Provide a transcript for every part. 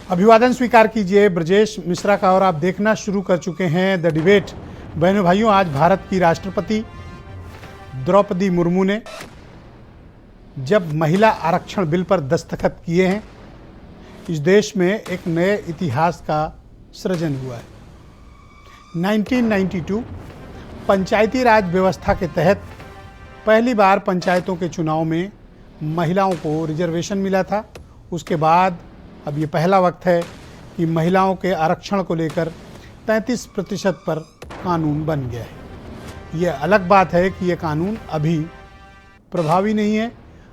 अभिवादन स्वीकार कीजिए ब्रजेश मिश्रा का। और आप देखना शुरू कर चुके हैं द डिबेट। बहनों भाइयों, आज भारत की राष्ट्रपति द्रौपदी मुर्मू ने जब महिला आरक्षण बिल पर दस्तखत किए हैं, इस देश में एक नए इतिहास का सृजन हुआ है। 1992 पंचायती राज व्यवस्था के तहत पहली बार पंचायतों के चुनाव में महिलाओं को रिजर्वेशन मिला था। उसके बाद अब ये पहला वक्त है कि महिलाओं के आरक्षण को लेकर 33% पर कानून बन गया है। ये अलग बात है कि ये कानून अभी प्रभावी नहीं है,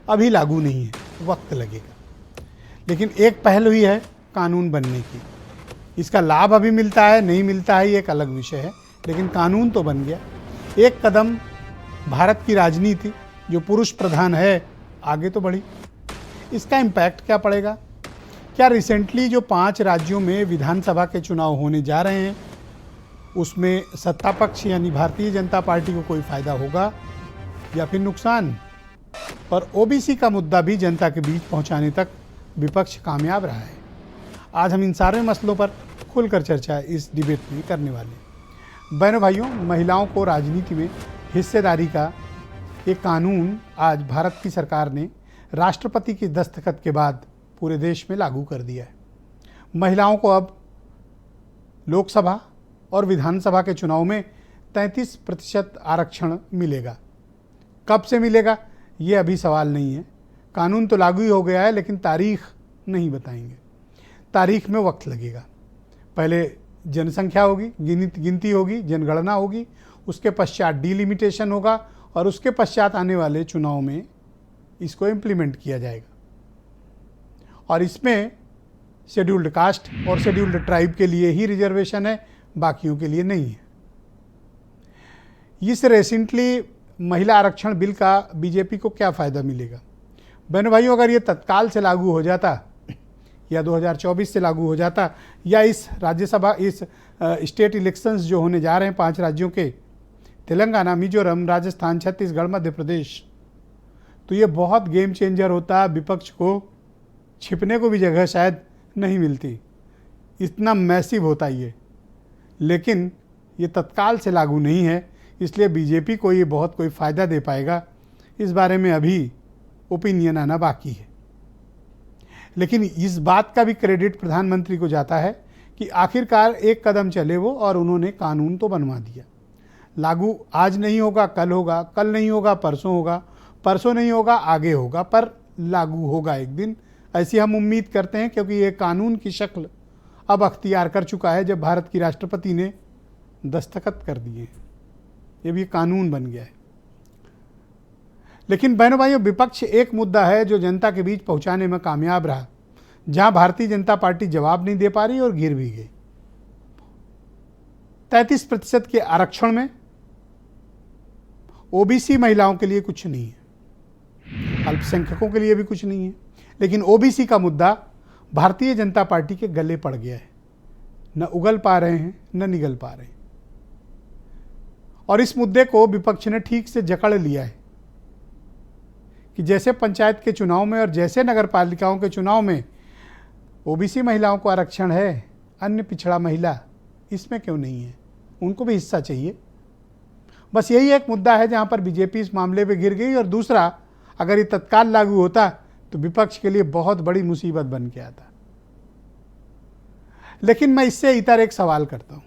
अभी लागू नहीं है, वक्त लगेगा। लेकिन एक पहल हुई है कानून बनने की। इसका लाभ अभी मिलता है नहीं मिलता है ये एक अलग विषय है, लेकिन कानून तो बन गया। एक कदम भारत की राजनीति जो पुरुष प्रधान है आगे तो बढ़ी। इसका इम्पैक्ट क्या पड़ेगा? क्या रिसेंटली जो 5 राज्यों में विधानसभा के चुनाव होने जा रहे हैं उसमें सत्ता पक्ष यानी भारतीय जनता पार्टी को कोई फ़ायदा होगा या फिर नुकसान? और ओबीसी का मुद्दा भी जनता के बीच पहुंचाने तक विपक्ष कामयाब रहा है। आज हम इन सारे मसलों पर खुलकर चर्चा इस डिबेट में करने वाले हैं। बहनों भाइयों, महिलाओं को राजनीति में हिस्सेदारी का एक कानून आज भारत की सरकार ने राष्ट्रपति की दस्तखत के बाद पूरे देश में लागू कर दिया है। महिलाओं को अब लोकसभा और विधानसभा के चुनाव में 33% आरक्षण मिलेगा। कब से मिलेगा ये अभी सवाल नहीं है। कानून तो लागू ही हो गया है, लेकिन तारीख नहीं बताएंगे। तारीख में वक्त लगेगा। पहले जनसंख्या होगी, गिनती होगी, जनगणना होगी, उसके पश्चात डिलिमिटेशन होगा और उसके पश्चात आने वाले चुनाव में इसको इम्प्लीमेंट किया जाएगा। और इसमें शेड्यूल्ड कास्ट और शेड्यूल्ड ट्राइब के लिए ही रिजर्वेशन है, बाकियों के लिए नहीं है। इस रिसेंटली महिला आरक्षण बिल का बीजेपी को क्या फ़ायदा मिलेगा? बहनों भाइयों, अगर ये तत्काल से लागू हो जाता या 2024 से लागू हो जाता या इस राज्यसभा इस स्टेट इलेक्शंस जो होने जा रहे हैं 5 राज्यों के, तेलंगाना, मिजोरम, राजस्थान, छत्तीसगढ़, मध्य प्रदेश, तो ये बहुत गेम चेंजर होता। विपक्ष को छिपने को भी जगह शायद नहीं मिलती, इतना मैसिव होता ये। लेकिन ये तत्काल से लागू नहीं है, इसलिए बीजेपी को ये बहुत कोई फ़ायदा दे पाएगा इस बारे में अभी ओपिनियन आना बाकी है। लेकिन इस बात का भी क्रेडिट प्रधानमंत्री को जाता है कि आखिरकार एक कदम चले वो और उन्होंने कानून तो बनवा दिया। लागू आज नहीं होगा, कल होगा, कल नहीं होगा, परसों होगा, परसों नहीं होगा, आगे होगा, पर लागू होगा एक दिन, ऐसी हम उम्मीद करते हैं। क्योंकि ये कानून की शक्ल अब अख्तियार कर चुका है जब भारत की राष्ट्रपति ने दस्तखत कर दिए। ये भी कानून बन गया है। लेकिन बहनों भाइयों, विपक्ष एक मुद्दा है जो जनता के बीच पहुंचाने में कामयाब रहा, जहां भारतीय जनता पार्टी जवाब नहीं दे पा रही और गिर भी गई। 33% के आरक्षण में ओबीसी महिलाओं के लिए कुछ नहीं है, अल्पसंख्यकों के लिए भी कुछ नहीं है, लेकिन ओबीसी का मुद्दा भारतीय जनता पार्टी के गले पड़ गया है। न उगल पा रहे हैं न निगल पा रहे हैं। और इस मुद्दे को विपक्ष ने ठीक से जकड़ लिया है कि जैसे पंचायत के चुनाव में और जैसे नगर पालिकाओं के चुनाव में ओबीसी महिलाओं को आरक्षण है, अन्य पिछड़ा महिला इसमें क्यों नहीं है? उनको भी हिस्सा चाहिए। बस यही एक मुद्दा है जहां पर बीजेपी इस मामले पे गिर गई। और दूसरा, अगर ये तत्काल लागू होता तो विपक्ष के लिए बहुत बड़ी मुसीबत बन के आता। लेकिन मैं इससे इतर एक सवाल करता हूं।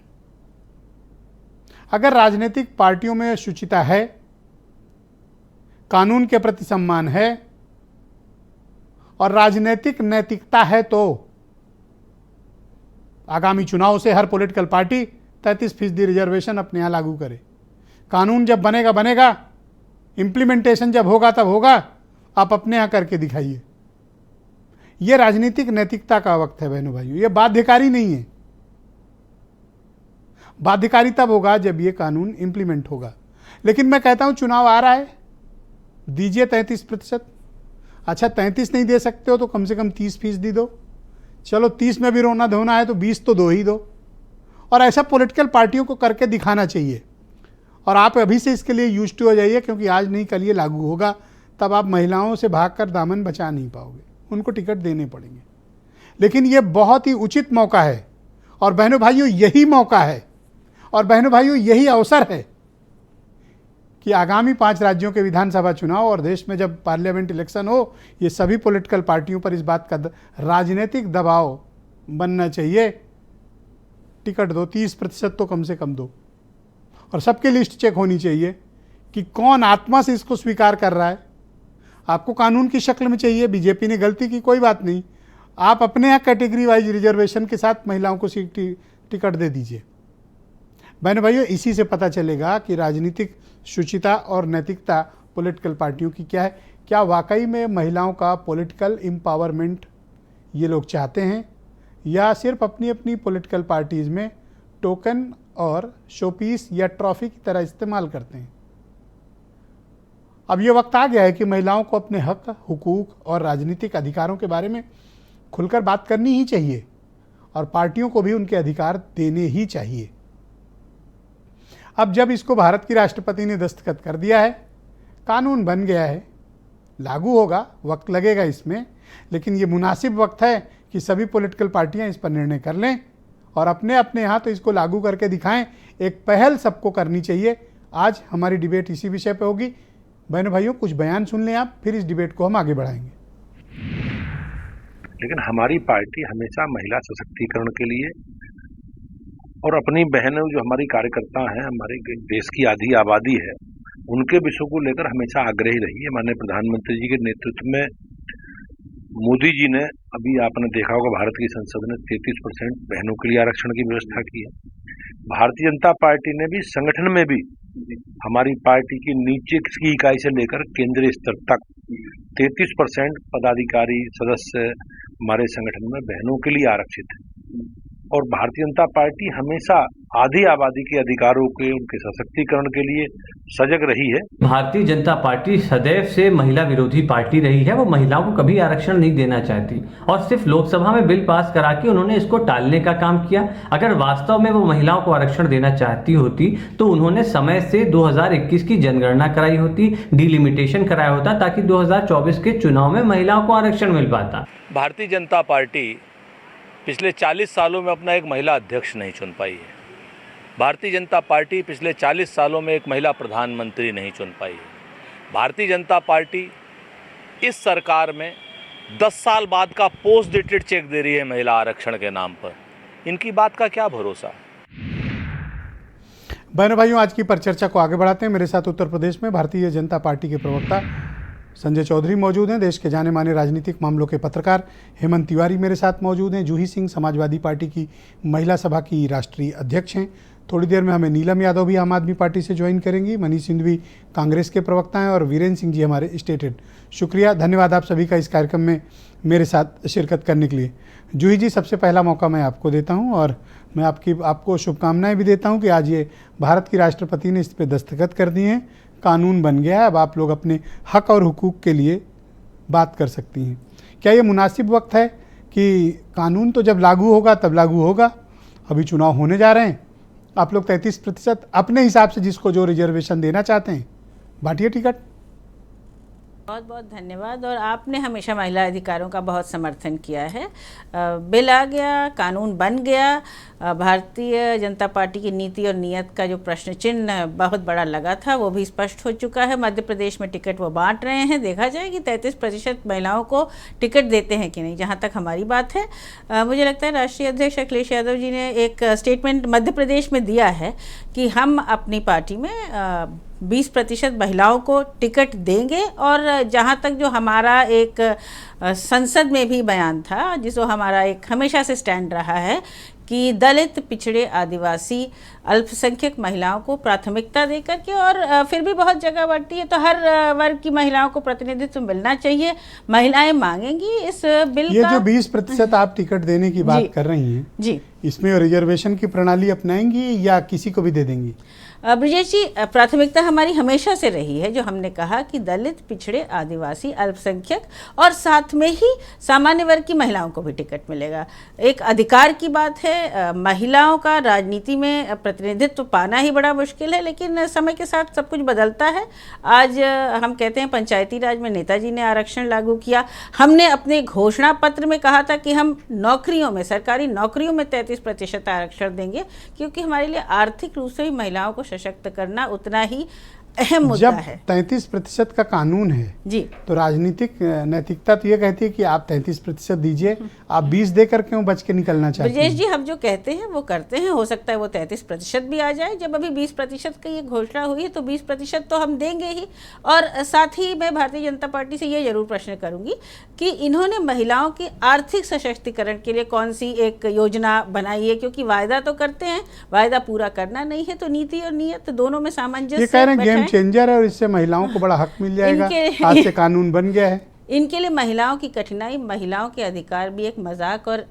अगर राजनीतिक पार्टियों में शुचिता है, कानून के प्रति सम्मान है और राजनीतिक नैतिकता है, तो आगामी चुनाव से हर पॉलिटिकल पार्टी 33% रिजर्वेशन अपने यहां लागू करे। कानून जब बनेगा बनेगा, इंप्लीमेंटेशन जब होगा तब होगा, आप अपने यहां करके दिखाइए। यह राजनीतिक नैतिकता का वक्त है बहनों भाइयों, यह बाध्यकारी नहीं है। बाध्यकारी तब होगा जब यह कानून इंप्लीमेंट होगा। लेकिन मैं कहता हूं चुनाव आ रहा है, दीजिए 33%। अच्छा 33 नहीं दे सकते हो तो कम से कम 30% दो। चलो 30 में भी रोना धोना है तो 20 तो दो ही दो। और ऐसा पॉलिटिकल पार्टियों को करके दिखाना चाहिए। और आप अभी से इसके लिए यूज्ड हो जाइए, क्योंकि आज नहीं कल ये लागू होगा, तब आप महिलाओं से भागकर दामन बचा नहीं पाओगे, उनको टिकट देने पड़ेंगे। लेकिन ये बहुत ही उचित मौका है और बहनों भाइयों यही मौका है और बहनों भाइयों यही अवसर है कि आगामी 5 राज्यों के विधानसभा चुनाव और देश में जब पार्लियामेंट इलेक्शन हो, ये सभी पॉलिटिकल पार्टियों पर इस बात का राजनीतिक दबाव बनना चाहिए, टिकट दो, 30% तो कम से कम दो। और सबकी लिस्ट चेक होनी चाहिए कि कौन आत्मा से इसको स्वीकार कर रहा है। आपको कानून की शक्ल में चाहिए, बीजेपी ने गलती की, कोई बात नहीं, आप अपने यहाँ कैटेगरी वाइज रिजर्वेशन के साथ महिलाओं को टिकट दे दीजिए। बहनों भाइयों, इसी से पता चलेगा कि राजनीतिक शुचिता और नैतिकता पॉलिटिकल पार्टियों की क्या है। क्या वाकई में महिलाओं का पॉलिटिकल एम्पावरमेंट ये लोग चाहते हैं या सिर्फ अपनी अपनी पॉलिटिकल पार्टीज़ में टोकन और शोपीस या ट्रॉफी की तरह इस्तेमाल करते हैं। अब ये वक्त आ गया है कि महिलाओं को अपने हक, हुकूक और राजनीतिक अधिकारों के बारे में खुलकर बात करनी ही चाहिए और पार्टियों को भी उनके अधिकार देने ही चाहिए। अब जब इसको भारत की राष्ट्रपति ने दस्तखत कर दिया है, कानून बन गया है, लागू होगा, वक्त लगेगा इसमें, लेकिन ये मुनासिब वक्त है कि सभी पॉलिटिकल पार्टियां इस पर निर्णय कर लें और अपने अपने यहाँ तो इसको लागू करके दिखाएं। एक पहल सबको करनी चाहिए। आज हमारी डिबेट इसी विषय पे होगी। बहनों भाइयों, कुछ बयान सुन लें आप, फिर इस डिबेट को हम आगे बढ़ाएंगे। लेकिन हमारी पार्टी हमेशा महिला सशक्तिकरण के लिए और अपनी बहनों जो हमारी कार्यकर्ता हैं, हमारे देश की आधी आबादी है, उनके विषयों को लेकर हमेशा आग्रही रही है। माननीय प्रधानमंत्री जी के नेतृत्व में मोदी जी ने, अभी आपने देखा होगा, भारत की संसद ने 33% बहनों के लिए आरक्षण की व्यवस्था की है। भारतीय जनता पार्टी ने भी संगठन में भी हमारी पार्टी की नीचे की इकाई से लेकर केंद्रीय स्तर तक 33% पदाधिकारी सदस्य हमारे संगठन में बहनों के लिए आरक्षित है। और भारतीय जनता पार्टी हमेशा आधी आबादी के अधिकारों के, उनके सशक्तिकरण के लिए सजग रही है। भारतीय जनता पार्टी सदैव से महिला विरोधी पार्टी रही है। वो महिलाओं को कभी आरक्षण नहीं देना चाहती और सिर्फ लोकसभा में बिल पास करा के उन्होंने इसको टालने का काम किया। अगर वास्तव में वो महिलाओं को आरक्षण देना चाहती होती तो उन्होंने समय से 2021 की जनगणना कराई होती, डिलिमिटेशन कराया होता, ताकि 2024 के चुनाव में महिलाओं को आरक्षण मिल पाता। भारतीय जनता पार्टी पिछले 40 सालों में अपना एक महिला अध्यक्ष नहीं चुन पाई है। भारतीय जनता पार्टी पिछले 40 सालों में एक महिला प्रधानमंत्री नहीं चुन पाई है। भारतीय जनता पार्टी इस सरकार में 10 साल बाद का पोस्ट डेटेड चेक दे रही है महिला आरक्षण के नाम पर। इनकी बात का क्या भरोसा। बहनों भाइयों, आज की परिचर्चा को आगे बढ़ाते हैं। मेरे साथ उत्तर प्रदेश में भारतीय जनता पार्टी के प्रवक्ता संजय चौधरी मौजूद हैं। देश के जाने माने राजनीतिक मामलों के पत्रकार हेमंत तिवारी मेरे साथ मौजूद हैं। जूही सिंह समाजवादी पार्टी की महिला सभा की राष्ट्रीय अध्यक्ष हैं। थोड़ी देर में हमें नीलम यादव भी आम आदमी पार्टी से ज्वाइन करेंगी। मनीष सिंघवी कांग्रेस के प्रवक्ता हैं और वीरेंद्र सिंह जी हमारे स्टेट हेड। शुक्रिया, धन्यवाद आप सभी का इस कार्यक्रम में मेरे साथ शिरकत करने के लिए। जूही जी, सबसे पहला मौका मैं आपको देता हूँ और मैं आपको शुभकामनाएं भी देता हूँ कि आज ये भारत की राष्ट्रपति ने इस पर दस्तखत कर दिए हैं, कानून बन गया है। अब आप लोग अपने हक और हुकूक के लिए बात कर सकती हैं। क्या ये मुनासिब वक्त है कि कानून तो जब लागू होगा तब लागू होगा, अभी चुनाव होने जा रहे हैं, आप लोग 33% अपने हिसाब से जिसको जो रिजर्वेशन देना चाहते हैं बांटिए टिकट। बहुत बहुत धन्यवाद। और आपने हमेशा महिला अधिकारों का बहुत समर्थन किया है। बिल आ गया, कानून बन गया। भारतीय जनता पार्टी की नीति और नीयत का जो प्रश्न चिन्ह बहुत बड़ा लगा था वो भी स्पष्ट हो चुका है। मध्य प्रदेश में टिकट वो बांट रहे हैं। देखा जाए कि 33% महिलाओं को टिकट देते हैं कि नहीं। जहाँ तक हमारी बात है, मुझे लगता है राष्ट्रीय अध्यक्ष अखिलेश यादव जी ने एक स्टेटमेंट मध्य प्रदेश में दिया है कि हम अपनी पार्टी में 20% महिलाओं को टिकट देंगे। और जहाँ तक जो हमारा एक संसद में भी बयान था, जिसको हमारा एक हमेशा से स्टैंड रहा है कि दलित, पिछड़े, आदिवासी, अल्पसंख्यक महिलाओं को प्राथमिकता देकर के, और फिर भी बहुत जगह बढ़ती है तो हर वर्ग की महिलाओं को प्रतिनिधित्व मिलना चाहिए। महिलाएं मांगेंगी इस बिल ये का। जो 20% आप टिकट देने की बात कर रही हैं जी, इसमें रिजर्वेशन की प्रणाली अपनाएंगी या किसी को भी दे देंगी? ब्रिजेश जी, प्राथमिकता हमारी हमेशा से रही है, जो हमने कहा कि दलित, पिछड़े, आदिवासी, अल्पसंख्यक और साथ में ही सामान्य वर्ग की महिलाओं को भी टिकट मिलेगा। एक अधिकार की बात है। महिलाओं का राजनीति में प्रतिनिधित्व पाना ही बड़ा मुश्किल है, लेकिन समय के साथ सब कुछ बदलता है। आज हम कहते हैं पंचायती राज में नेताजी ने आरक्षण लागू किया। हमने अपने घोषणा पत्र में कहा था कि हम नौकरियों में, सरकारी नौकरियों में 33% आरक्षण देंगे, क्योंकि हमारे लिए आर्थिक रूप से भी महिलाओं को सशक्त करना उतना ही अहम मुद्दा है। 33% का कानून है जी, तो राजनीतिक नैतिकता तो ये कहती है कि आप 33% दीजिए, आप 20 देकर क्यों बच के निकलना चाहते हैं? ब्रजेश जी, हम जो कहते हैं वो करते हैं। हो सकता है वो 33% भी आ जाए। जब अभी 20% की ये घोषणा हुई है तो 20% तो हम देंगे ही। और साथ ही मैं भारतीय जनता पार्टी से ये जरूर प्रश्न करूंगी कि इन्होंने महिलाओं के आर्थिक सशक्तिकरण के लिए कौन सी एक योजना बनाई है, क्योंकि वायदा तो करते हैं, वायदा पूरा करना नहीं है। तो नीति और नीयत दोनों में सामंजस्य ये कह रहे हैं गेम चेंजर है और इससे महिलाओं को बड़ा हक मिल जाएगा, आज से कानून बन गया है। इनके लिए महिलाओं की कठिनाई, महिलाओं के अधिकार भी एक मजाक और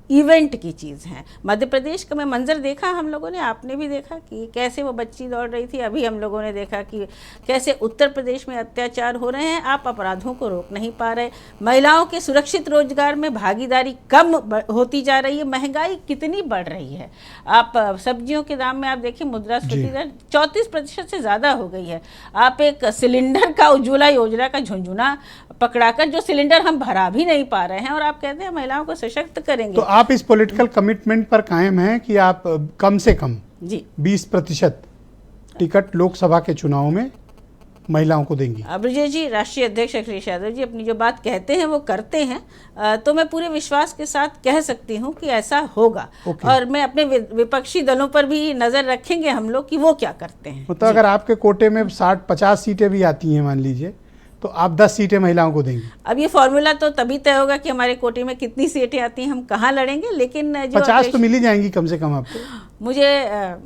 इवेंट की चीज़ है। मध्य प्रदेश का मैं मंजर देखा हम लोगों ने, आपने भी देखा कि कैसे वो बच्ची दौड़ रही थी। अभी हम लोगों ने देखा कि कैसे उत्तर प्रदेश में अत्याचार हो रहे हैं। आप अपराधों को रोक नहीं पा रहे। महिलाओं के सुरक्षित रोजगार में भागीदारी कम होती जा रही है। महंगाई कितनी बढ़ रही है। आप सब्जियों के दाम में आप देखिए, मुद्रास्फीति दर 34% से ज़्यादा हो गई है। आप एक सिलेंडर का, उज्ज्वला योजना का झुंझुना पकड़ाकर जो सिलेंडर हम भरा भी नहीं पा रहे हैं, और आप कहते हैं महिलाओं को सशक्त करेंगे। तो आप इस पॉलिटिकल कमिटमेंट पर कायम हैं कि आप कम से कम जी 20% टिकट लोकसभा के चुनाव में महिलाओं को देंगी? ब्रजेश जी, राष्ट्रीय अध्यक्ष अखिलेश यादव जी अपनी जो बात कहते हैं वो करते हैं। तो मैं पूरे विश्वास के साथ कह सकती हूँ कि ऐसा होगा। और मैं अपने विपक्षी दलों पर भी नजर रखेंगे हम लोग कि वो क्या करते हैं। मतलब अगर आपके कोटे में 60-50 सीटें भी आती हैं मान लीजिए, तो आप 10 सीटें महिलाओं को देंगे? अब ये फॉर्मूला तो तभी तय होगा कि हमारे कोटे में कितनी सीटें आती हैं, हम कहाँ लड़ेंगे। लेकिन जो 50 तो मिल ही जाएंगी कम से कम आपको। मुझे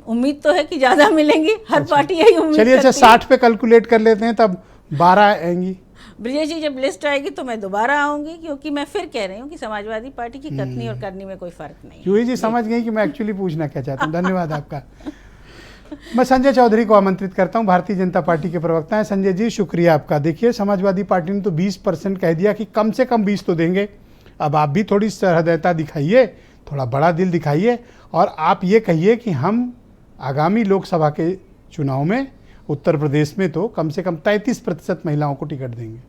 उम्मीद तो है कि ज्यादा मिलेंगी। हर पार्टी यही उम्मीद चलिए, अच्छा करती है। 60 पे कैलकुलेट कर लेते हैं, तब 12 आएंगी। ब्रजेश जी, जब लिस्ट आएगी तो मैं दोबारा आऊंगी, क्योंकि मैं फिर कह रही हूँ कि समाजवादी पार्टी की कथनी और करनी में कोई फर्क नहीं है। जूही जी समझ गई कि मैं एक्चुअली पूछना क्या चाहता हूँ। धन्यवाद आपका। मैं संजय चौधरी को आमंत्रित करता हूं, भारतीय जनता पार्टी के प्रवक्ता हैं। संजय जी, शुक्रिया आपका। देखिए, समाजवादी पार्टी ने तो 20% कह दिया कि कम से कम 20 तो देंगे। अब आप भी थोड़ी सहृदयता दिखाइए, थोड़ा बड़ा दिल दिखाइए और आप ये कहिए कि हम आगामी लोकसभा के चुनाव में उत्तर प्रदेश में तो कम से कम 33% महिलाओं को टिकट देंगे।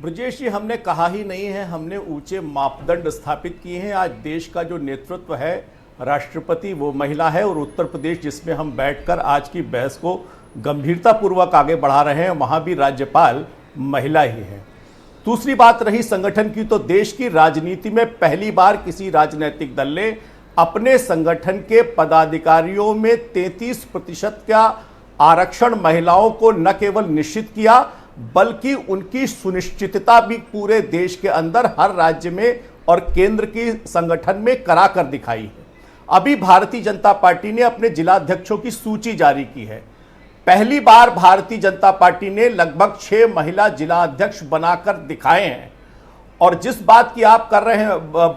ब्रजेश जी, हमने कहा ही नहीं है, हमने ऊंचे मापदंड स्थापित किए हैं। आज देश का जो नेतृत्व है, राष्ट्रपति वो महिला है, और उत्तर प्रदेश जिसमें हम बैठकर आज की बहस को गंभीरतापूर्वक आगे बढ़ा रहे हैं, वहाँ भी राज्यपाल महिला ही है। दूसरी बात रही संगठन की, तो देश की राजनीति में पहली बार किसी राजनीतिक दल ने अपने संगठन के पदाधिकारियों में 33% का आरक्षण महिलाओं को न केवल निश्चित किया, बल्कि उनकी सुनिश्चितता भी पूरे देश के अंदर हर राज्य में और केंद्र की संगठन में करा कर दिखाई है। अभी भारतीय जनता पार्टी ने अपने जिलाध्यक्षों की सूची जारी की है। पहली बार भारतीय जनता पार्टी ने लगभग 6 महिला जिलाध्यक्ष बनाकर दिखाए हैं। और जिस बात की आप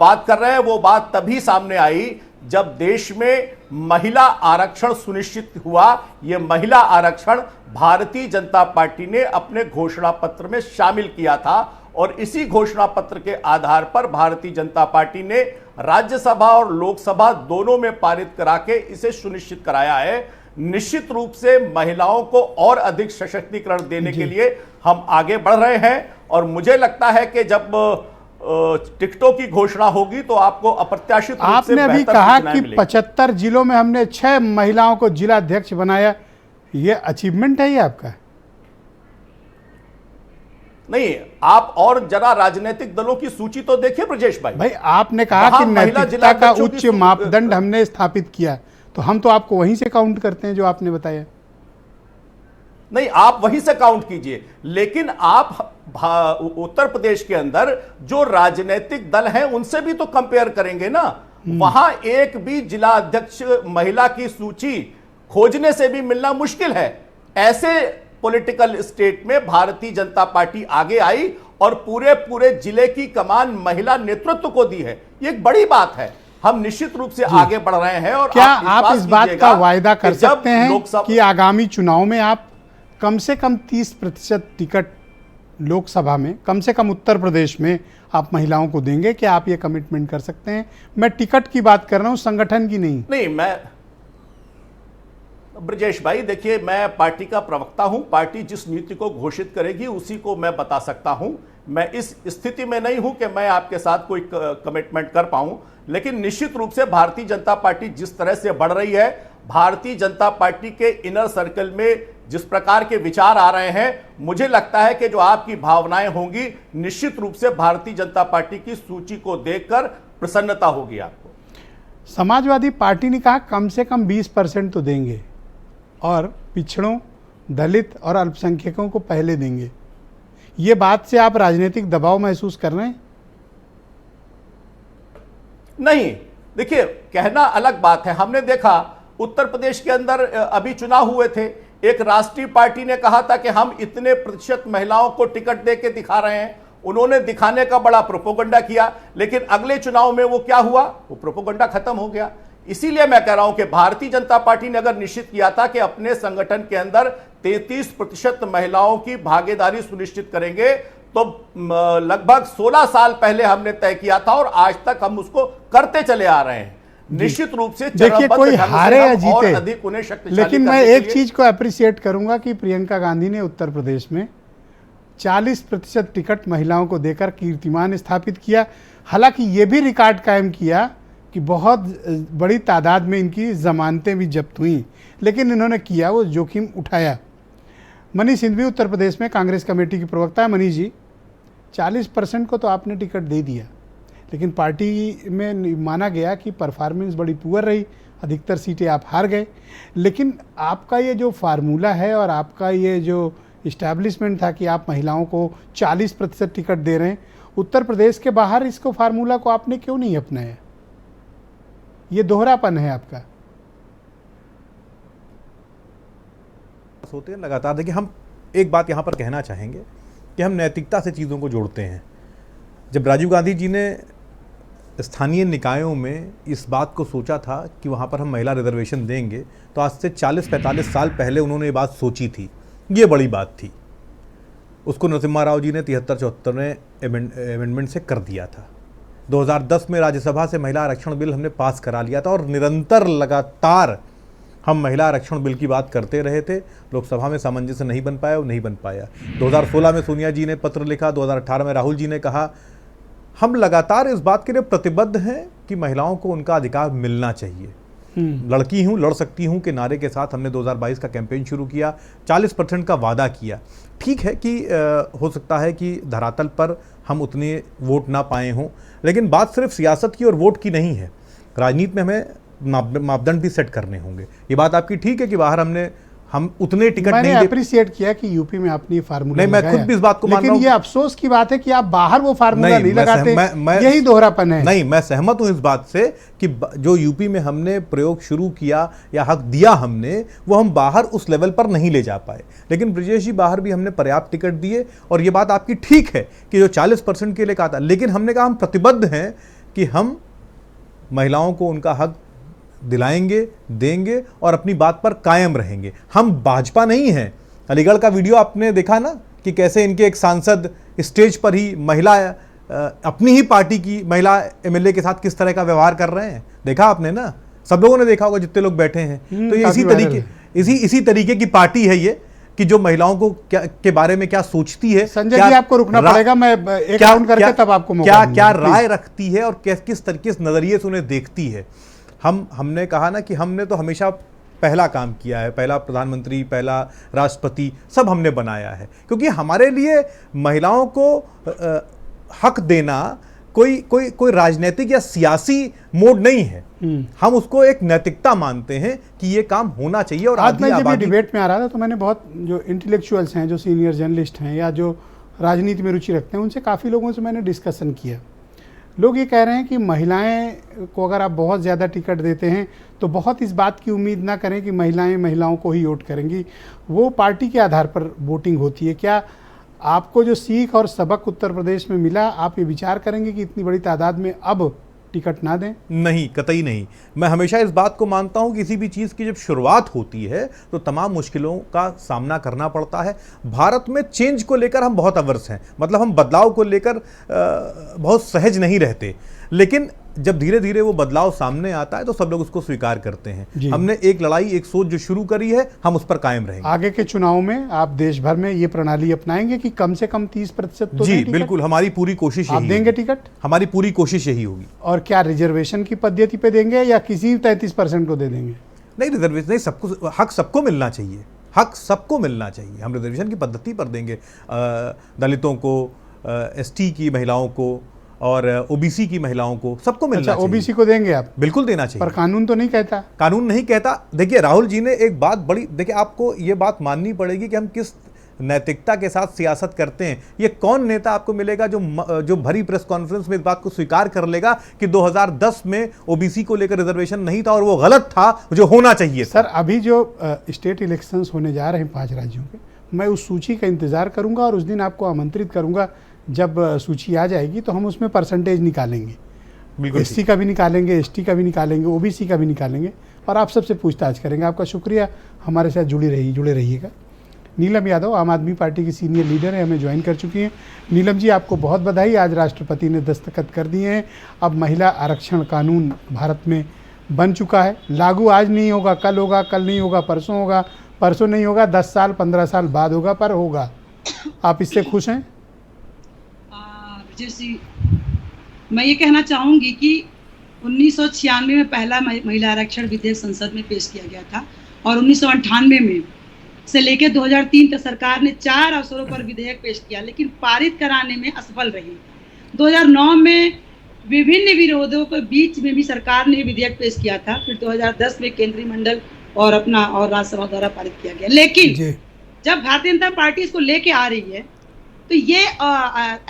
बात कर रहे हैं वो बात तभी सामने आई जब देश में महिला आरक्षण सुनिश्चित हुआ। यह महिला आरक्षण भारतीय जनता पार्टी ने अपने घोषणा पत्र में शामिल किया था, और इसी घोषणा पत्र के आधार पर भारतीय जनता पार्टी ने राज्यसभा और लोकसभा दोनों में पारित करा के इसे सुनिश्चित कराया है। निश्चित रूप से महिलाओं को और अधिक सशक्तिकरण देने के लिए हम आगे बढ़ रहे हैं, और मुझे लगता है कि जब टिकटों की घोषणा होगी तो आपको अप्रत्याशित रूप से आपने अभी कहा कि 75 जिलों में हमने 6 महिलाओं को जिलाध्यक्ष बनाया, ये अचीवमेंट है ये आपका? नहीं, आप और जरा राजनीतिक दलों की सूची तो देखिए ब्रजेश भाई। भाई आपने कहा कि नैतिकता का उच्च मापदंड हमने स्थापित किया, तो हम तो आपको वहीं से काउंट करते हैं जो आपने बताया। नहीं, आप वहीं से काउंट कीजिए, लेकिन आप उत्तर प्रदेश के अंदर जो राजनीतिक दल हैं उनसे भी तो कंपेयर करेंगे ना। वहां एक भी जिला अध्यक्ष महिला की सूची खोजने से भी मिलना मुश्किल है। ऐसे पॉलिटिकल स्टेट में भारतीय जनता पार्टी आगे आई और पूरे पूरे जिले की कमान महिला नेतृत्व को दी है, ये एक बड़ी बात है। हम निश्चित रूप से आगे बढ़ रहे हैं। और क्या आप इस बात का वायदा कर सकते हैं लोकसभा कि आगामी चुनाव में आप कम से कम 30% टिकट लोकसभा में, कम से कम उत्तर प्रदेश में आप महिलाओं को देंगे? क्या आप ये कमिटमेंट कर सकते हैं? मैं टिकट की बात कर रहा हूं, संगठन की नहीं। मैं ब्रजेश भाई देखिए, मैं पार्टी का प्रवक्ता हूं। पार्टी जिस नीति को घोषित करेगी उसी को मैं बता सकता हूं। मैं इस स्थिति में नहीं हूं कि मैं आपके साथ कोई कमिटमेंट कर पाऊं, लेकिन निश्चित रूप से भारतीय जनता पार्टी जिस तरह से बढ़ रही है, भारतीय जनता पार्टी के इनर सर्कल में जिस प्रकार के विचार आ रहे हैं, मुझे लगता है कि जो आपकी भावनाएं होंगी, निश्चित रूप से भारतीय जनता पार्टी की सूची को देखकर प्रसन्नता होगी आपको। समाजवादी पार्टी ने कहा कम से कम 20% तो देंगे और पिछड़ों, दलित और अल्पसंख्यकों को पहले देंगे। ये बात से आप राजनीतिक दबाव महसूस कर रहे हैं? नहीं, देखिए कहना अलग बात है। हमने देखा उत्तर प्रदेश के अंदर अभी चुनाव हुए थे, एक राष्ट्रीय पार्टी ने कहा था कि हम इतने प्रतिशत महिलाओं को टिकट दे के दिखा रहे हैं। उन्होंने दिखाने का बड़ा प्रोपोगंडा किया, लेकिन अगले चुनाव में वो क्या हुआ, वो प्रोपोगंडा खत्म हो गया। इसीलिए मैं कह रहा हूं कि भारतीय जनता पार्टी ने अगर निश्चित किया था कि अपने संगठन के अंदर 33% महिलाओं की भागीदारी सुनिश्चित करेंगे, तो लगभग 16 साल पहले हमने तय किया था और आज तक हम उसको करते चले आ रहे हैं। निश्चित रूप से देखिए, कोई हारे या जीते, अधिक उन्हें शक्तिशाली, लेकिन मैं एक चीज को अप्रिशिएट करूंगा कि प्रियंका गांधी ने उत्तर प्रदेश में 40% टिकट महिलाओं को देकर कीर्तिमान स्थापित किया। हालांकि ये भी रिकॉर्ड कायम किया कि बहुत बड़ी तादाद में इनकी जमानतें भी जब्त हुई, लेकिन इन्होंने किया, वो जोखिम उठाया। मनीष सिंघवी उत्तर प्रदेश में कांग्रेस कमेटी की प्रवक्ता है। मनीष जी, 40% को तो आपने टिकट दे दिया, लेकिन पार्टी में माना गया कि परफॉर्मेंस बड़ी पुअर रही, अधिकतर सीटें आप हार गए। लेकिन आपका ये जो फार्मूला है और आपका ये जो इस्टेब्लिशमेंट था कि आप महिलाओं को 40% टिकट दे रहे हैं, उत्तर प्रदेश के बाहर इसको फार्मूला को आपने क्यों नहीं अपनाया? ये दोहरापन है आपका। होते हैं लगातार। देखिए, हम एक बात यहाँ पर कहना चाहेंगे कि हम नैतिकता से चीज़ों को जोड़ते हैं। जब राजीव गांधी जी ने स्थानीय निकायों में इस बात को सोचा था कि वहाँ पर हम महिला रिजर्वेशन देंगे, तो आज से 40-45 साल पहले उन्होंने ये बात सोची थी। ये बड़ी बात थी। उसको नरसिम्हा राव जी ने 73-74 में अमेंडमेंट से कर दिया था। 2010 में राज्यसभा से महिला आरक्षण बिल हमने पास करा लिया था और निरंतर लगातार हम महिला आरक्षण बिल की बात करते रहे थे। लोकसभा में सामंजस्य नहीं बन पाया, वो नहीं बन पाया। 2016 में सोनिया जी ने पत्र लिखा, 2018 में राहुल जी ने कहा। हम लगातार इस बात के लिए प्रतिबद्ध हैं कि महिलाओं को उनका अधिकार मिलना चाहिए। लड़की हूँ, लड़ सकती हूँ के नारे के साथ हमने 2022 का कैंपेन शुरू किया, 40% का वादा किया। ठीक है कि हो सकता है कि धरातल पर हम उतने वोट ना पाए हों, लेकिन बात सिर्फ सियासत की और वोट की नहीं है। राजनीति में हमें मापदंड भी सेट करने होंगे। ये बात आपकी ठीक है कि बाहर हम उतने टिकट नहीं दे। अप्रिशिएट किया कि यूपी में आपने ये फार्मूला नहीं, मैं खुद भी इस बात को मान रहा हूं। लेकिन ये अफसोस की बात है कि आप बाहर वो फार्मूला नहीं लगाते। यही दोहरापन है। नहीं, मैं सहमत हूं इस बात से कि जो यूपी में हमने प्रयोग शुरू किया या हक दिया हमने, वो हम बाहर उस लेवल पर नहीं ले जा पाए। लेकिन ब्रजेश जी, बाहर भी हमने पर्याप्त टिकट दिए और ये बात आपकी ठीक है कि जो 40% के लिए कहा था, लेकिन हमने कहा हम प्रतिबद्ध हैं कि हम महिलाओं को उनका हक दिलाएंगे, देंगे और अपनी बात पर कायम रहेंगे। हम भाजपा नहीं हैं। अलीगढ़ का वीडियो आपने देखा ना कि कैसे इनके एक सांसद स्टेज पर ही महिला अपनी ही पार्टी की महिला एमएलए के साथ किस तरह का व्यवहार कर रहे हैं, देखा आपने ना? सब लोगों ने देखा होगा जितने लोग बैठे हैं। तो ये इसी तरीके की पार्टी है ये कि जो महिलाओं को के बारे में क्या सोचती है। संजय जी, आपको रुकना पड़ेगा, मैं एक राउंड करके तब आपको मौका दूंगा। क्या राय रखती है और किस तरीके से नजरिए से उन्हें देखती है। हमने कहा ना कि हमने तो हमेशा पहला काम किया है, पहला प्रधानमंत्री, पहला राष्ट्रपति, सब हमने बनाया है, क्योंकि हमारे लिए महिलाओं को हक देना कोई राजनीतिक या सियासी मोड नहीं है। हम उसको एक नैतिकता मानते हैं कि ये काम होना चाहिए। और आज मैं जब ये डिबेट में आ रहा था तो मैंने बहुत जो इंटेलेक्चुअल्स हैं, जो सीनियर जर्नलिस्ट हैं या जो राजनीति में रुचि रखते हैं, उनसे काफ़ी लोगों से मैंने डिस्कशन किया। लोग ये कह रहे हैं कि महिलाएं को अगर आप बहुत ज़्यादा टिकट देते हैं तो बहुत इस बात की उम्मीद ना करें कि महिलाओं को ही वोट करेंगी। वो पार्टी के आधार पर वोटिंग होती है। क्या आपको जो सीख और सबक उत्तर प्रदेश में मिला, आप ये विचार करेंगे कि इतनी बड़ी तादाद में अब टिकट ना दें? नहीं, कतई नहीं। मैं हमेशा इस बात को मानता हूं, किसी भी चीज़ की जब शुरुआत होती है तो तमाम मुश्किलों का सामना करना पड़ता है। भारत में चेंज को लेकर हम बहुत अवर्स हैं, मतलब हम बदलाव को लेकर बहुत सहज नहीं रहते, लेकिन जब धीरे धीरे वो बदलाव सामने आता है तो सब लोग उसको स्वीकार करते हैं। हमने एक लड़ाई, एक सोच जो शुरू करी है, हम उस पर कायम रहेंगे। आगे के चुनाव में आप देश भर में ये प्रणाली अपनाएंगे कि कम से कम 30% तो जी बिल्कुल, हमारी पूरी कोशिश आप यही देंगे होगी। टिकट? हमारी पूरी कोशिश यही होगी। और क्या रिजर्वेशन की पद्धति पे देंगे या किसी 33% को दे देंगे? नहीं, रिजर्वेशन नहीं, सबको हक सबको मिलना चाहिए, हक सबको मिलना चाहिए। हम रिजर्वेशन की पद्धति पर देंगे, दलितों को, एसटी की महिलाओं को और ओबीसी की महिलाओं को, सबको मिलना चाहिए। ओबीसी को देंगे आप? बिल्कुल देना चाहिए। पर कानून तो नहीं कहता। कानून नहीं कहता। देखिए राहुल जी ने एक बात बड़ी, देखिए आपको ये बात माननी पड़ेगी कि हम किस नैतिकता के साथ सियासत करते हैं। ये कौन नेता आपको मिलेगा जो भरी प्रेस कॉन्फ्रेंस में इस बात को स्वीकार कर लेगा कि 2010 में ओबीसी को लेकर रिजर्वेशन नहीं था और वो गलत था, जो होना चाहिए। सर, अभी जो स्टेट इलेक्शंस होने जा रहे हैं 5 राज्यों के, मैं उस सूची का इंतजार करूंगा और उस दिन आपको आमंत्रित करूंगा। जब सूची आ जाएगी तो हम उसमें परसेंटेज निकालेंगे, एससी का भी निकालेंगे, एसटी का भी निकालेंगे, ओबीसी का भी निकालेंगे और आप सबसे पूछताछ करेंगे। आपका शुक्रिया, हमारे साथ जुड़े रहिएगा। नीलम यादव आम आदमी पार्टी की सीनियर लीडर है, हमें ज्वाइन कर चुकी हैं। नीलम जी, आपको बहुत बधाई, आज राष्ट्रपति ने दस्तखत कर दिए हैं। अब महिला आरक्षण कानून भारत में बन चुका है। लागू आज नहीं होगा, कल होगा, कल नहीं होगा, परसों होगा, परसों नहीं होगा, 10 साल 15 साल बाद होगा, पर होगा। आप इससे खुश हैं? जैसे मैं ये कहना चाहूँगी कि 1996 में पहला महिला आरक्षण विधेयक संसद में पेश किया गया था और 1998 में से लेकर 2003 तक सरकार ने 4 अवसरों पर विधेयक पेश किया, लेकिन पारित कराने में असफल रही। 2009 में विभिन्न विरोधों के बीच में भी सरकार ने विधेयक पेश किया था। फिर 2010 में केंद्रीय मंडल और राज्यसभा द्वारा पारित किया गया। लेकिन जब भारतीय जनता पार्टी इसको लेके आ रही है तो ये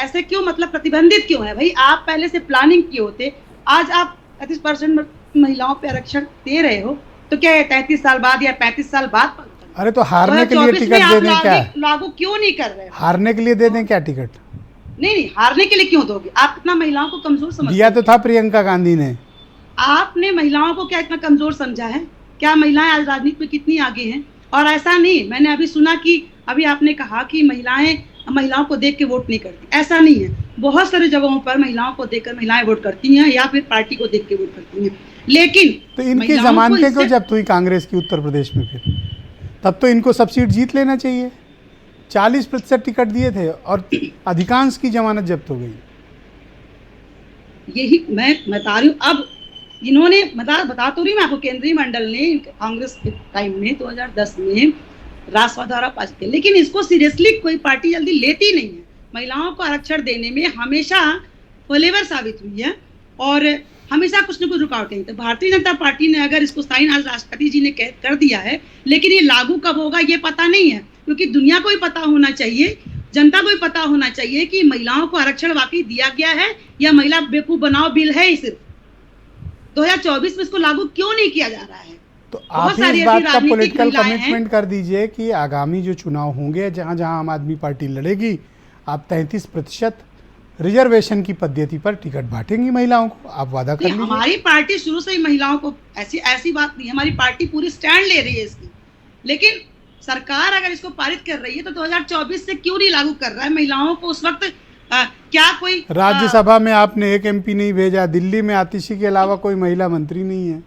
ऐसे क्यों, मतलब प्रतिबंधित क्यों है? भाई आप पहले से प्लानिंग किए होते, आज आप 35% महिलाओं पे आरक्षण दे रहे हो, तो क्या 33 साल बाद या 35 साल बाद? अरे तो हारने के लिए टिकट दे दें क्या? लागू क्यों नहीं कर रहे? हारने के लिए दे दें क्या टिकट? नहीं, हारने के लिए क्यों दोगे? आप इतना महिलाओं को कमजोर समझते? दिया तो था प्रियंका गांधी ने। आपने महिलाओं को क्या इतना कमजोर समझा है? क्या महिलाएं आज राजनीति में कितनी आगे हैं? और ऐसा नहीं, मैंने अभी सुना कि अभी आपने कहा कि महिलाओं को देख के वोट नहीं करती। ऐसा नहीं है, बहुत सारे जगहों पर महिलाओं को देखकर महिलाएं वोट करती हैं या फिर पार्टी को देख के वोट करती हैं। लेकिन तो इनकी जमानतें क्यों जब्त हुई कांग्रेस की उत्तर प्रदेश में? फिर तब तो इनको सब सीट जीत लेना चाहिए। 40% टिकट दिए थे और अधिकांश की जमानत जब्त हो गई। यही मैं बता रही हूँ। अब इन्होंने बता तो रही मैं आपको, केंद्रीय मंडल ने कांग्रेस के टाइम में 2010 में राज्यसभा द्वारा पास किया, लेकिन इसको सीरियसली कोई पार्टी जल्दी लेती नहीं है। महिलाओं को आरक्षण देने में हमेशा फेलेवर साबित हुई है और हमेशा कुछ न कुछ रुकावटें हैं। तो भारतीय जनता पार्टी ने अगर इसको साइन आज राष्ट्रपति जी ने कर दिया है, लेकिन ये लागू कब होगा ये पता नहीं है, क्योंकि दुनिया को भी पता होना चाहिए, जनता को भी पता होना चाहिए कि महिलाओं को आरक्षण वाकई दिया गया है या महिला बेवकूफ बनाओ बिल है। सिर्फ 2024 में इसको लागू क्यों नहीं किया जा रहा है? तो आप इस बात का पॉलिटिकल कमिटमेंट कर दीजिए कि आगामी जो चुनाव होंगे, जहां जहां आम आदमी पार्टी लड़ेगी, आप 33% रिजर्वेशन की पद्धति पर टिकट बांटेंगी महिलाओं को। आप वादा कर लीजिए। हमारी पार्टी शुरू से ही महिलाओं को ऐसी बात नहीं है, हमारी पार्टी पूरी स्टैंड ले रही है इसकी। लेकिन सरकार अगर इसको पारित कर रही है तो 2024 से क्यों नहीं लागू कर रहा है? महिलाओं को उस वक्त क्या कोई राज्यसभा में आपने एक एमपी नहीं भेजा, दिल्ली में आतिशी के अलावा कोई महिला मंत्री नहीं है।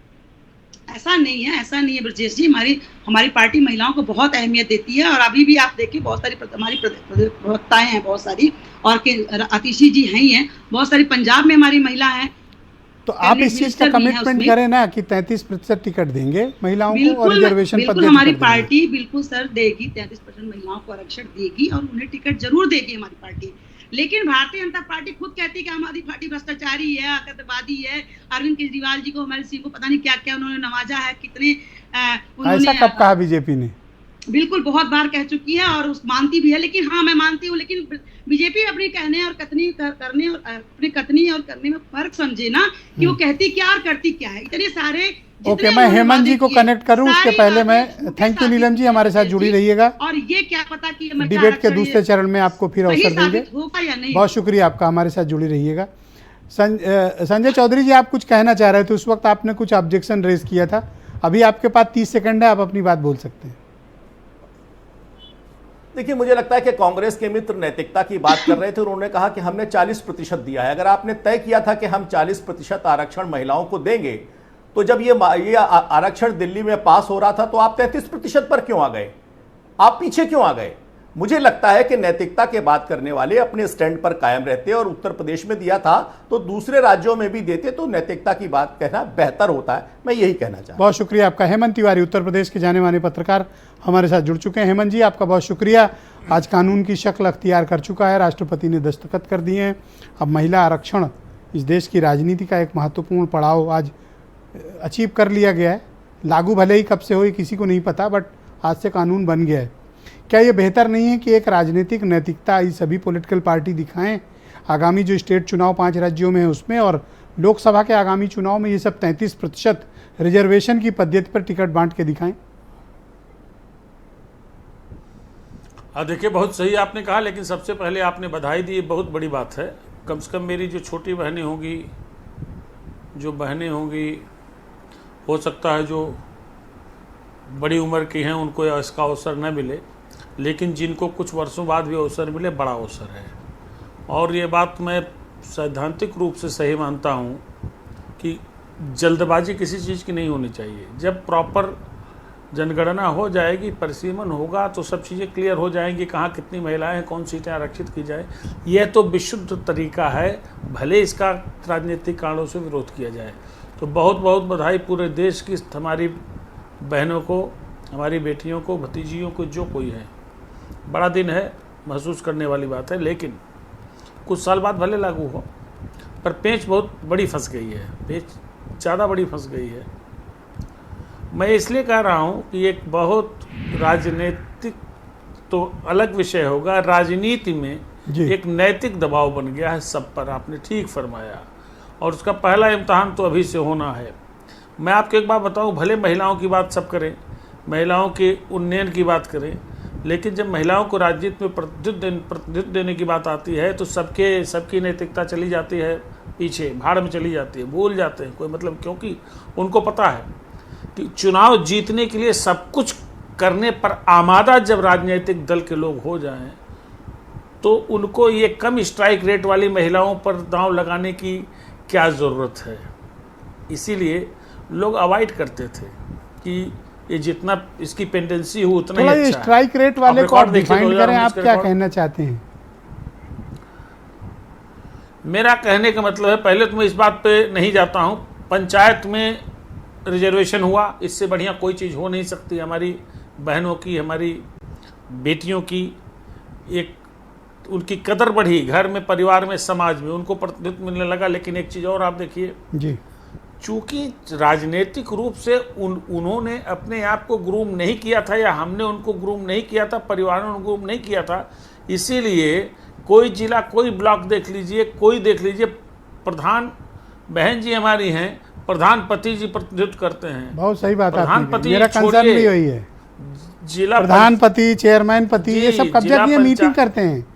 ऐसा नहीं है ब्रजेश जी। हमारी पार्टी महिलाओं को बहुत अहमियत देती है और अभी भी आप देखिए बहुत सारी हमारी प्रवक्ताएं हैं, बहुत सारी, और आतिशी जी हैं, बहुत सारी पंजाब में हमारी महिला हैं। तो आप इस चीज का कमिटमेंट करें ना कि 33% टिकट देंगे महिलाओं को और रिजर्वेशन बिल्कुल हमारी पार्टी बिल्कुल सर देगी, 33% महिलाओं को आरक्षण देगी और उन्हें टिकट जरूर देगी हमारी पार्टी। लेकिन भारतीय जनता पार्टी खुद कहती है कि हमारी पार्टी भ्रष्टाचारी है, आतंकवादी है। अरविंद केजरीवाल जी को, हमारे सिंह को पता नहीं क्या क्या उन्होंने नवाजा है, कितने ऐसा कब कहा बीजेपी ने? बिल्कुल बहुत बार कह चुकी है और उस मानती भी है, लेकिन हाँ मैं मानती हूँ, लेकिन बीजेपी अपनी कहने और कथनी करने और अपने कथनी और करने में फर्क समझे ना, कि वो कहती क्या और करती क्या है। इतने सारे ओके, मैं हेमंत जी को कनेक्ट करूं उसके पहले मैं थैंक यू नीलम जी, हमारे साथ जुड़ी रहिएगा और ये क्या पता कि डिबेट के दूसरे चरण में आपको फिर अवसर देंगे। होगा या नहीं। बहुत शुक्रिया आपका, हमारे साथ जुड़ी रहिएगा। संजय चौधरी जी, आप कुछ कहना चाह रहे थे, उस वक्त आपने कुछ ऑब्जेक्शन रेज किया था, अभी आपके पास 30 सेकंड है, आप अपनी बात बोल सकते हैं। देखिए, मुझे लगता है कि कांग्रेस के मित्र नैतिकता की बात कर रहे थे, उन्होंने कहा कि हमने 40% दिया है। अगर आपने तय किया था कि हम 40% आरक्षण महिलाओं को देंगे, तो जब ये आरक्षण दिल्ली में पास हो रहा था तो आप 33% पर क्यों आ गए? आप पीछे क्यों आ गए? मुझे लगता है कि नैतिकता के बात करने वाले अपने स्टैंड पर कायम रहते, और उत्तर प्रदेश में दिया था तो दूसरे राज्यों में भी देते, तो नैतिकता की बात कहना बेहतर होता है। मैं यही कहना चाहता हूं। बहुत शुक्रिया आपका। हेमंत तिवारी, उत्तर प्रदेश के जाने माने पत्रकार, हमारे साथ जुड़ चुके हैं। हेमंत जी, आपका बहुत शुक्रिया। आज कानून की शक्ल अख्तियार कर चुका है, राष्ट्रपति ने दस्तखत कर दिए हैं। अब महिला आरक्षण इस देश की राजनीति का एक महत्वपूर्ण पड़ाव आज अचीव कर लिया गया है। लागू भले ही कब से हो किसी को नहीं पता, बट आज से कानून बन गया है। क्या ये बेहतर नहीं है कि एक राजनीतिक नैतिकता ये सभी पॉलिटिकल पार्टी दिखाएं आगामी जो स्टेट चुनाव 5 राज्यों में है उसमें, और लोकसभा के आगामी चुनाव में ये सब 33% रिजर्वेशन की पद्धति पर टिकट बांट के दिखाएं? देखिए, बहुत सही आपने कहा, लेकिन सबसे पहले आपने बधाई दी, बहुत बड़ी बात है। कम से कम मेरी जो छोटी बहनें होंगी, जो बहनें होंगी, हो सकता है जो बड़ी उम्र की हैं उनको इसका अवसर न मिले, लेकिन जिनको कुछ वर्षों बाद भी अवसर मिले, बड़ा अवसर है। और ये बात मैं सैद्धांतिक रूप से सही मानता हूँ कि जल्दबाजी किसी चीज़ की नहीं होनी चाहिए। जब प्रॉपर जनगणना हो जाएगी, परिसीमन होगा, तो सब चीज़ें क्लियर हो जाएंगी, कहाँ कितनी महिलाएं हैं, कौन सीटें आरक्षित की जाए। यह तो विशुद्ध तरीका है, भले इसका राजनीतिक कारणों से विरोध किया जाए। तो बहुत बहुत बधाई पूरे देश की हमारी बहनों को, हमारी बेटियों को, भतीजियों को, जो कोई है। बड़ा दिन है, महसूस करने वाली बात है, लेकिन कुछ साल बाद भले लागू हो, पर पेंच बहुत बड़ी फंस गई है, पेंच ज़्यादा बड़ी फंस गई है। मैं इसलिए कह रहा हूँ कि एक बहुत राजनीतिक तो अलग विषय होगा, राजनीति में एक नैतिक दबाव बन गया है सब पर, आपने ठीक फरमाया, और उसका पहला इम्तहान तो अभी से होना है। मैं आपको एक बात बताऊं, भले महिलाओं की बात सब करें, महिलाओं के उन्नयन की बात करें, लेकिन जब महिलाओं को राजनीति में प्रतिनिधित्व देने की बात आती है तो सबकी नैतिकता चली जाती है पीछे, भाड़ में चली जाती है, भूल जाते हैं कोई मतलब, क्योंकि उनको पता है कि चुनाव जीतने के लिए सब कुछ करने पर आमादा जब राजनीतिक दल के लोग हो जाएं, तो उनको ये कम स्ट्राइक रेट वाली महिलाओं पर दांव लगाने की क्या ज़रूरत है। इसीलिए लोग अवॉइड करते थे कि ये जितना इसकी पेंडेंसी हो उतना ही अच्छा है। स्ट्राइक रेट वाले को आप डिफाइन करें, आप क्या कहना चाहते हैं? मेरा कहने का मतलब है, पहले तो मैं इस बात पे नहीं जाता हूँ, पंचायत में रिजर्वेशन हुआ, इससे बढ़िया कोई चीज़ हो नहीं सकती। हमारी बहनों की, हमारी बेटियों की एक उनकी कदर बढ़ी, घर में, परिवार में, समाज में उनको प्रतिनिधित्व मिलने लगा। लेकिन एक चीज़ और आप देखिए जी, चूंकि राजनीतिक रूप से उन्होंने अपने आप को ग्रूम नहीं किया था, या हमने उनको ग्रूम नहीं किया था, परिवारों ने ग्रूम नहीं किया था, इसीलिए कोई जिला, कोई ब्लॉक देख लीजिए, कोई देख लीजिए, प्रधान बहन जी हमारी हैं, प्रधानपति जी प्रतिनिधित्व करते हैं। बहुत सही बात है, प्रधानपति, मेरा कंसर्न भी वही है। जिला प्रधानपति, चेयरमैन पति, ये सब कब्जा किए मीटिंग करते हैं।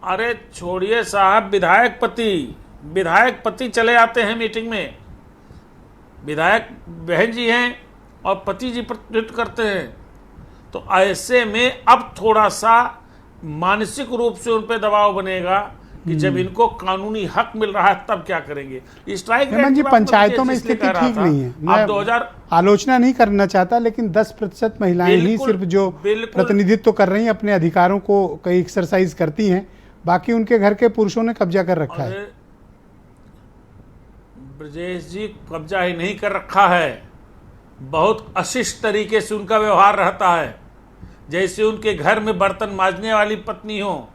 अरे छोड़िए साहब, विधायक पति चले आते हैं मीटिंग में, विधायक बहन जी हैं और पति जी प्रतिनिधित्व करते हैं। तो ऐसे में अब थोड़ा सा मानसिक रूप से उन पर दबाव बनेगा कि जब इनको कानूनी हक मिल रहा है तब क्या करेंगे। स्ट्राइक रेट जी, पंचायतों में स्थिति ठीक नहीं है। मैं आलोचना नहीं करना चाहता, लेकिन 10% महिलाएं ही सिर्फ जो प्रतिनिधित्व कर रही हैं, अपने अधिकारों को कई एक्सरसाइज करती हैं, बाकी उनके घर के पुरुषों ने कब्जा कर रखा है। ब्रजेश जी, कब्जा ही नहीं कर रखा है, बहुत अशिष्ट तरीके से उनका व्यवहार रहता है, जैसे उनके घर में बर्तन मांजने वाली पत्नी हो।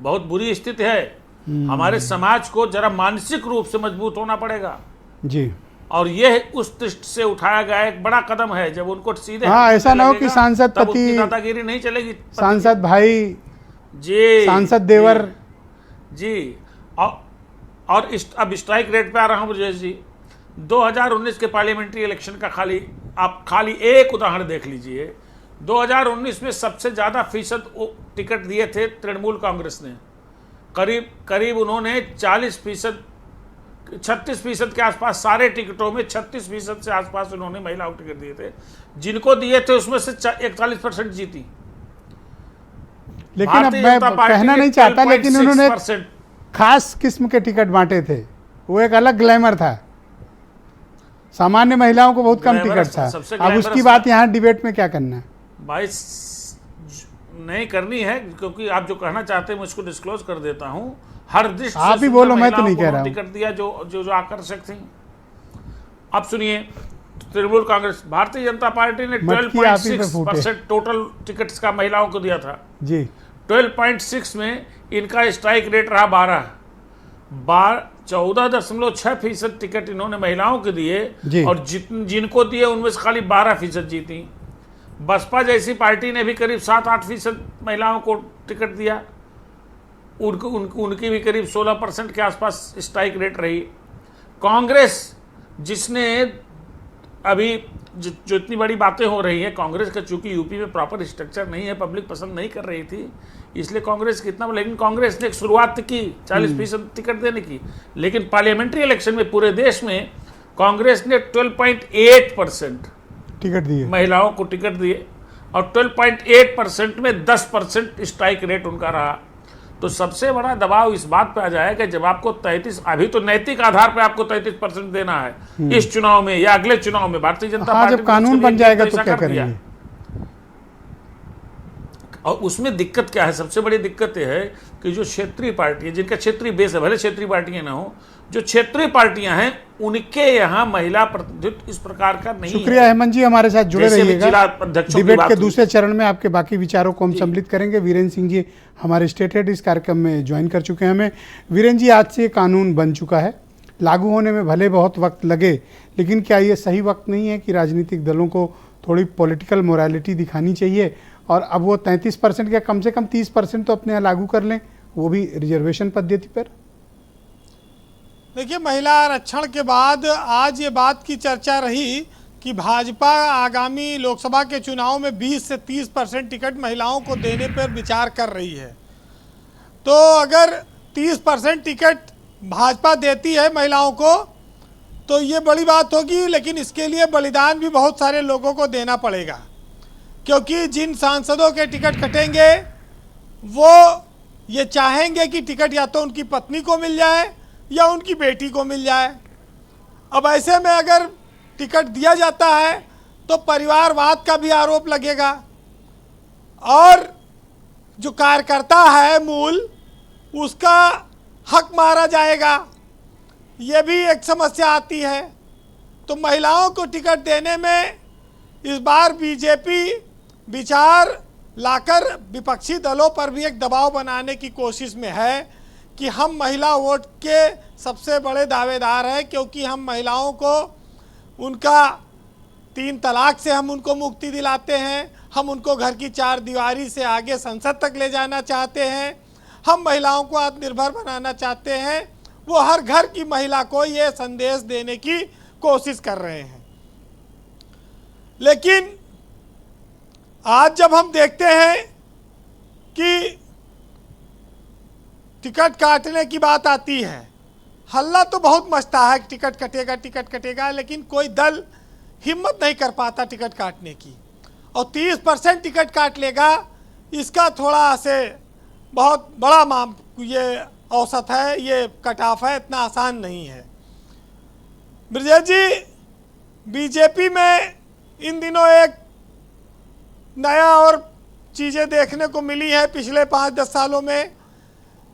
बहुत बुरी स्थिति है। हमारे समाज को जरा मानसिक रूप से मजबूत होना पड़ेगा जी, और ये उस दृष्टि से उठाया गया एक बड़ा कदम है। जब उनको सीधे हाँ, ऐसा ना हो कि सांसद तब पति, उनकी दादागिरी नहीं चलेगी। सांसद भाई जी, सांसद देवर जी। और अब स्ट्राइक रेट पे आ रहा हूँ ब्रजेश जी। 2019 के पार्लियामेंट्री इलेक्शन का खाली एक उदाहरण देख लीजिए। 2019 में सबसे ज़्यादा फीसद टिकट दिए थे तृणमूल कांग्रेस ने, करीब उन्होंने 36% के आसपास, सारे टिकटों में 36% से आसपास उन्होंने महिलाओं को टिकट दिए थे। जिनको दिए थे उसमें से 41% जीती। लेकिन अब मैं कहना नहीं चाहता, लेकिन उन्होंने खास किस्म के टिकट बांटे थे, वो एक अलग ग्लैमर था। सामान्य महिलाओं को बहुत कम टिकट था। अब उसकी बात यहाँ डिबेट में क्या करना है भाई, नहीं करनी है, क्योंकि आप जो कहना चाहते हैं मैं उसको डिस्क्लोज कर देता हूँ। हर दृष्टि आप ही बोलो, मैं तो नहीं कह रहा हूँ। टिकट दिया जो आकर्षक थी। अब सुनिए, तृणमूल कांग्रेस, भारतीय जनता पार्टी ने 12.6% टोटल टिकट्स का महिलाओं को दिया था जी। 12.6 में इनका स्ट्राइक रेट रहा 14.6% टिकट इन्होंने महिलाओं को दिए, और जिनको दिए उनमें से खाली 12% जीती। बसपा जैसी पार्टी ने भी करीब 7-8% महिलाओं को टिकट दिया, उनकी भी करीब 16% के आसपास स्ट्राइक रेट रही। कांग्रेस, जिसने अभी जो इतनी बड़ी बातें हो रही है, कांग्रेस का चूंकि यूपी में प्रॉपर स्ट्रक्चर नहीं है, पब्लिक पसंद नहीं कर रही थी, इसलिए कांग्रेस कितना, लेकिन कांग्रेस ने एक शुरुआत की 40% टिकट देने की। लेकिन पार्लियामेंट्री इलेक्शन में पूरे देश में कांग्रेस ने 12.8% टिकट दिए, महिलाओं को टिकट दिए, और 12.8% में 10% स्ट्राइक रेट उनका रहा। तो सबसे बड़ा दबाव इस बात पे आ जाएगा, जब आपको 33, अभी तो नैतिक आधार पे आपको 33% देना है इस चुनाव में या अगले चुनाव में, भारतीय जनता पार्टी जब कानून बन जाएगा तो क्या करेंगे। और उसमें दिक्कत क्या है, सबसे बड़ी दिक्कत यह है कि जो क्षेत्रीय पार्टी है, जिनका क्षेत्रीय बेस है, भले क्षेत्रीय पार्टियां ना हो, जो क्षेत्रीय पार्टियां हैं उनके यहाँ महिला प्रतिनिधित्व इस प्रकार का नहीं। शुक्रिया हेमंत जी, हमारे साथ जुड़े रहिएगा। डिबेट के दूसरे चरण में आपके बाकी विचारों को हम सम्मिलित करेंगे। वीरेंद्र सिंह जी हमारे स्टेट हेड इस कार्यक्रम में ज्वाइन कर चुके हैं हमें। वीरेंद्र जी, आज से कानून बन चुका है, लागू होने में भले बहुत वक्त लगे, लेकिन क्या ये सही वक्त नहीं है कि राजनीतिक दलों को थोड़ी पॉलिटिकल मोरालिटी दिखानी चाहिए, और अब वो 33% या कम से कम 30% तो अपने यहाँ लागू कर लें, वो भी रिजर्वेशन पद्धति पर। देखिए, महिला आरक्षण के बाद आज ये बात की चर्चा रही कि भाजपा आगामी लोकसभा के चुनाव में 20 से 30% टिकट महिलाओं को देने पर विचार कर रही है। तो अगर 30% टिकट भाजपा देती है महिलाओं को तो ये बड़ी बात होगी, लेकिन इसके लिए बलिदान भी बहुत सारे लोगों को देना पड़ेगा, क्योंकि जिन सांसदों के टिकट कटेंगे वो ये चाहेंगे कि टिकट या तो उनकी पत्नी को मिल जाए या उनकी बेटी को मिल जाए। अब ऐसे में अगर टिकट दिया जाता है तो परिवारवाद का भी आरोप लगेगा, और जो कार्यकर्ता है मूल, उसका हक मारा जाएगा। ये भी एक समस्या आती है। तो महिलाओं को टिकट देने में इस बार बीजेपी विचार लाकर विपक्षी दलों पर भी एक दबाव बनाने की कोशिश में है कि हम महिला वोट के सबसे बड़े दावेदार हैं, क्योंकि हम महिलाओं को उनका 3 तलाक से हम उनको मुक्ति दिलाते हैं, हम उनको घर की 4 दीवारी से आगे संसद तक ले जाना चाहते हैं, हम महिलाओं को आत्मनिर्भर बनाना चाहते हैं। वो हर घर की महिला को ये संदेश देने की कोशिश कर रहे हैं। लेकिन आज जब हम देखते हैं कि टिकट काटने की बात आती है, हल्ला तो बहुत मचता है कि टिकट कटेगा, लेकिन कोई दल हिम्मत नहीं कर पाता टिकट काटने की। और 30% टिकट काट लेगा, इसका थोड़ा से बहुत बड़ा ये औसत है, ये कट ऑफ है, इतना आसान नहीं है। ब्रजेश जी, बीजेपी में इन दिनों एक नया और चीज़ें देखने को मिली है पिछले 5-10 सालों में,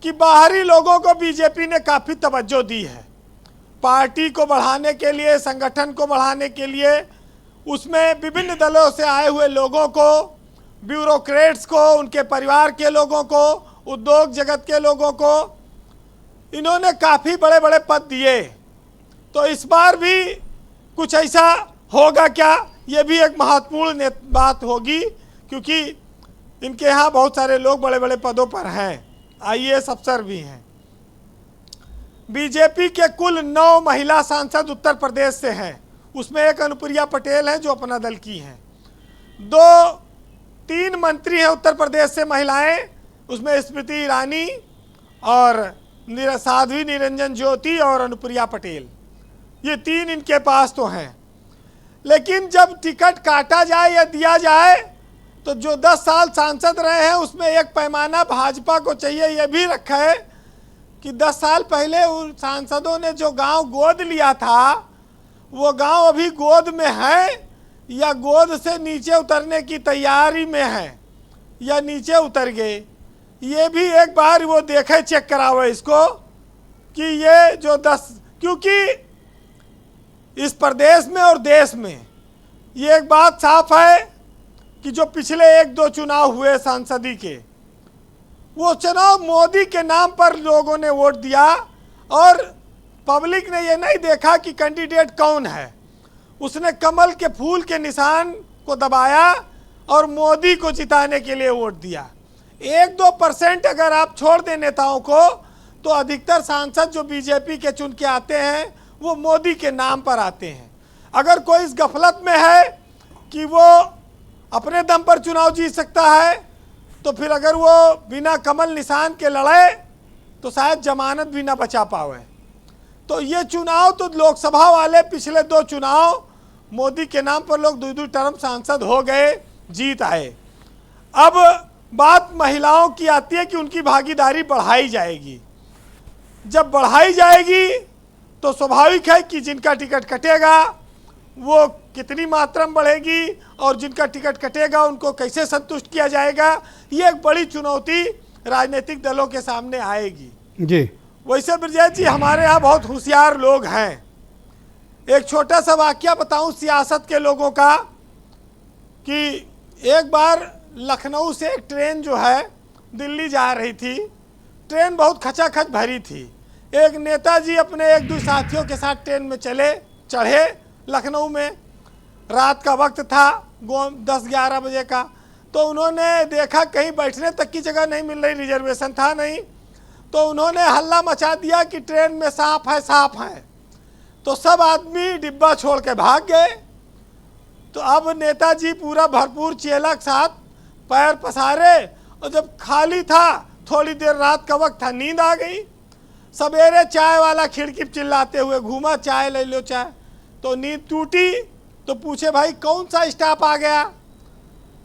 कि बाहरी लोगों को बीजेपी ने काफ़ी तवज्जो दी है। पार्टी को बढ़ाने के लिए, संगठन को बढ़ाने के लिए, उसमें विभिन्न दलों से आए हुए लोगों को, ब्यूरोक्रेट्स को, उनके परिवार के लोगों को, उद्योग जगत के लोगों को इन्होंने काफ़ी बड़े बड़े पद दिए। तो इस बार भी कुछ ऐसा होगा क्या, ये भी एक महत्वपूर्ण बात होगी, क्योंकि इनके यहाँ बहुत सारे लोग बड़े बड़े पदों पर हैं, IAS अफसर भी हैं। बीजेपी के कुल 9 महिला सांसद उत्तर प्रदेश से हैं, उसमें एक अनुप्रिया पटेल हैं जो अपना दल की हैं। 3 मंत्री हैं उत्तर प्रदेश से महिलाएं, उसमें स्मृति ईरानी और साध्वी निरंजन ज्योति और अनुप्रिया पटेल, ये 3 इनके पास तो हैं। लेकिन जब टिकट काटा जाए या दिया जाए तो जो 10 साल सांसद रहे हैं उसमें एक पैमाना भाजपा को चाहिए। यह भी रखा है कि 10 साल पहले उन सांसदों ने जो गांव गोद लिया था वो गांव अभी गोद में है या गोद से नीचे उतरने की तैयारी में है या नीचे उतर गए। ये भी एक बार वो देखे, चेक करावे इसको कि ये जो 10, क्योंकि इस प्रदेश में और देश में ये एक बात साफ है कि जो पिछले 1-2 चुनाव हुए सांसदी के, वो चुनाव मोदी के नाम पर लोगों ने वोट दिया और पब्लिक ने ये नहीं देखा कि कैंडिडेट कौन है। उसने कमल के फूल के निशान को दबाया और मोदी को जिताने के लिए वोट दिया। 1-2% अगर आप छोड़ दें नेताओं को, तो अधिकतर सांसद जो बीजेपी के चुन के आते हैं वो मोदी के नाम पर आते हैं। अगर कोई इस गफलत में है कि वो अपने दम पर चुनाव जीत सकता है, तो फिर अगर वो बिना कमल निशान के लड़े तो शायद जमानत भी ना बचा पावे। तो ये चुनाव तो लोकसभा वाले पिछले 2 चुनाव मोदी के नाम पर लोग 2-2 टर्म सांसद हो गए, जीत आए। अब बात महिलाओं की आती है कि उनकी भागीदारी बढ़ाई जाएगी। जब बढ़ाई जाएगी तो स्वाभाविक है कि जिनका टिकट कटेगा वो कितनी मात्रा में बढ़ेगी और जिनका टिकट कटेगा उनको कैसे संतुष्ट किया जाएगा, ये एक बड़ी चुनौती राजनीतिक दलों के सामने आएगी जी। वैसे ब्रजेश जी, हमारे यहाँ बहुत होशियार लोग हैं। एक छोटा सा वाकया बताऊं सियासत के लोगों का कि एक बार लखनऊ से एक ट्रेन जो है दिल्ली जा रही थी, ट्रेन बहुत खचाखच भरी थी। एक नेताजी अपने 1-2 साथियों के साथ ट्रेन में चढ़े लखनऊ में, रात का वक्त था 10-11 बजे का। तो उन्होंने देखा कहीं बैठने तक की जगह नहीं मिल रही, रिजर्वेशन था नहीं, तो उन्होंने हल्ला मचा दिया कि ट्रेन में सांप है, सांप है। तो सब आदमी डिब्बा छोड़ के भाग गए। तो अब नेताजी पूरा भरपूर चेला के साथ पैर पसारे और जब खाली था, थोड़ी देर रात का वक्त था, नींद आ गई। सवेरे चाय वाला खिड़की पे चिल्लाते हुए घूमा, चाय ले लो चाय। तो नींद टूटी तो पूछे भाई कौन सा स्टाफ आ गया?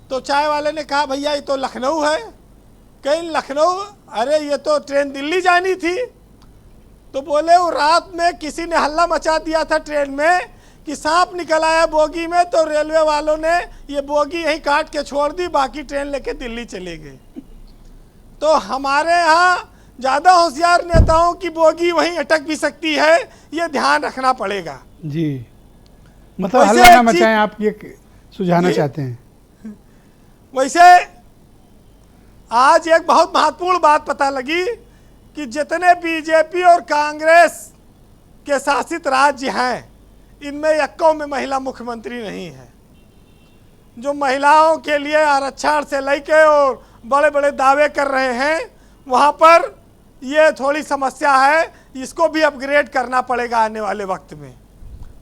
तो चाय वाले ने कहा भैया ये तो लखनऊ है। कहीं लखनऊ? अरे ये तो ट्रेन दिल्ली जानी थी। तो बोले वो रात में किसी ने हल्ला मचा दिया था ट्रेन में कि सांप निकल आया बोगी में, तो रेलवे वालों ने ये बोगी यहीं काट के छोड़ दी, बाकी ट्रेन लेके दिल्ली चले गए। तो हमारे यहाँ ज़्यादा होशियार नेताओं की बोगी वहीं अटक भी सकती है, ये ध्यान रखना पड़ेगा जी। मतलब हल्ला ना मचाएं, आप ये सुझाना चाहते हैं। वैसे आज एक बहुत महत्वपूर्ण बात पता लगी कि जितने बीजेपी और कांग्रेस के शासित राज्य हैं, इनमें यक्कों में महिला मुख्यमंत्री नहीं है। जो महिलाओं के लिए आरक्षण से लेके और बड़े बड़े दावे कर रहे हैं, वहाँ पर ये थोड़ी समस्या है, इसको भी अपग्रेड करना पड़ेगा आने वाले वक्त में।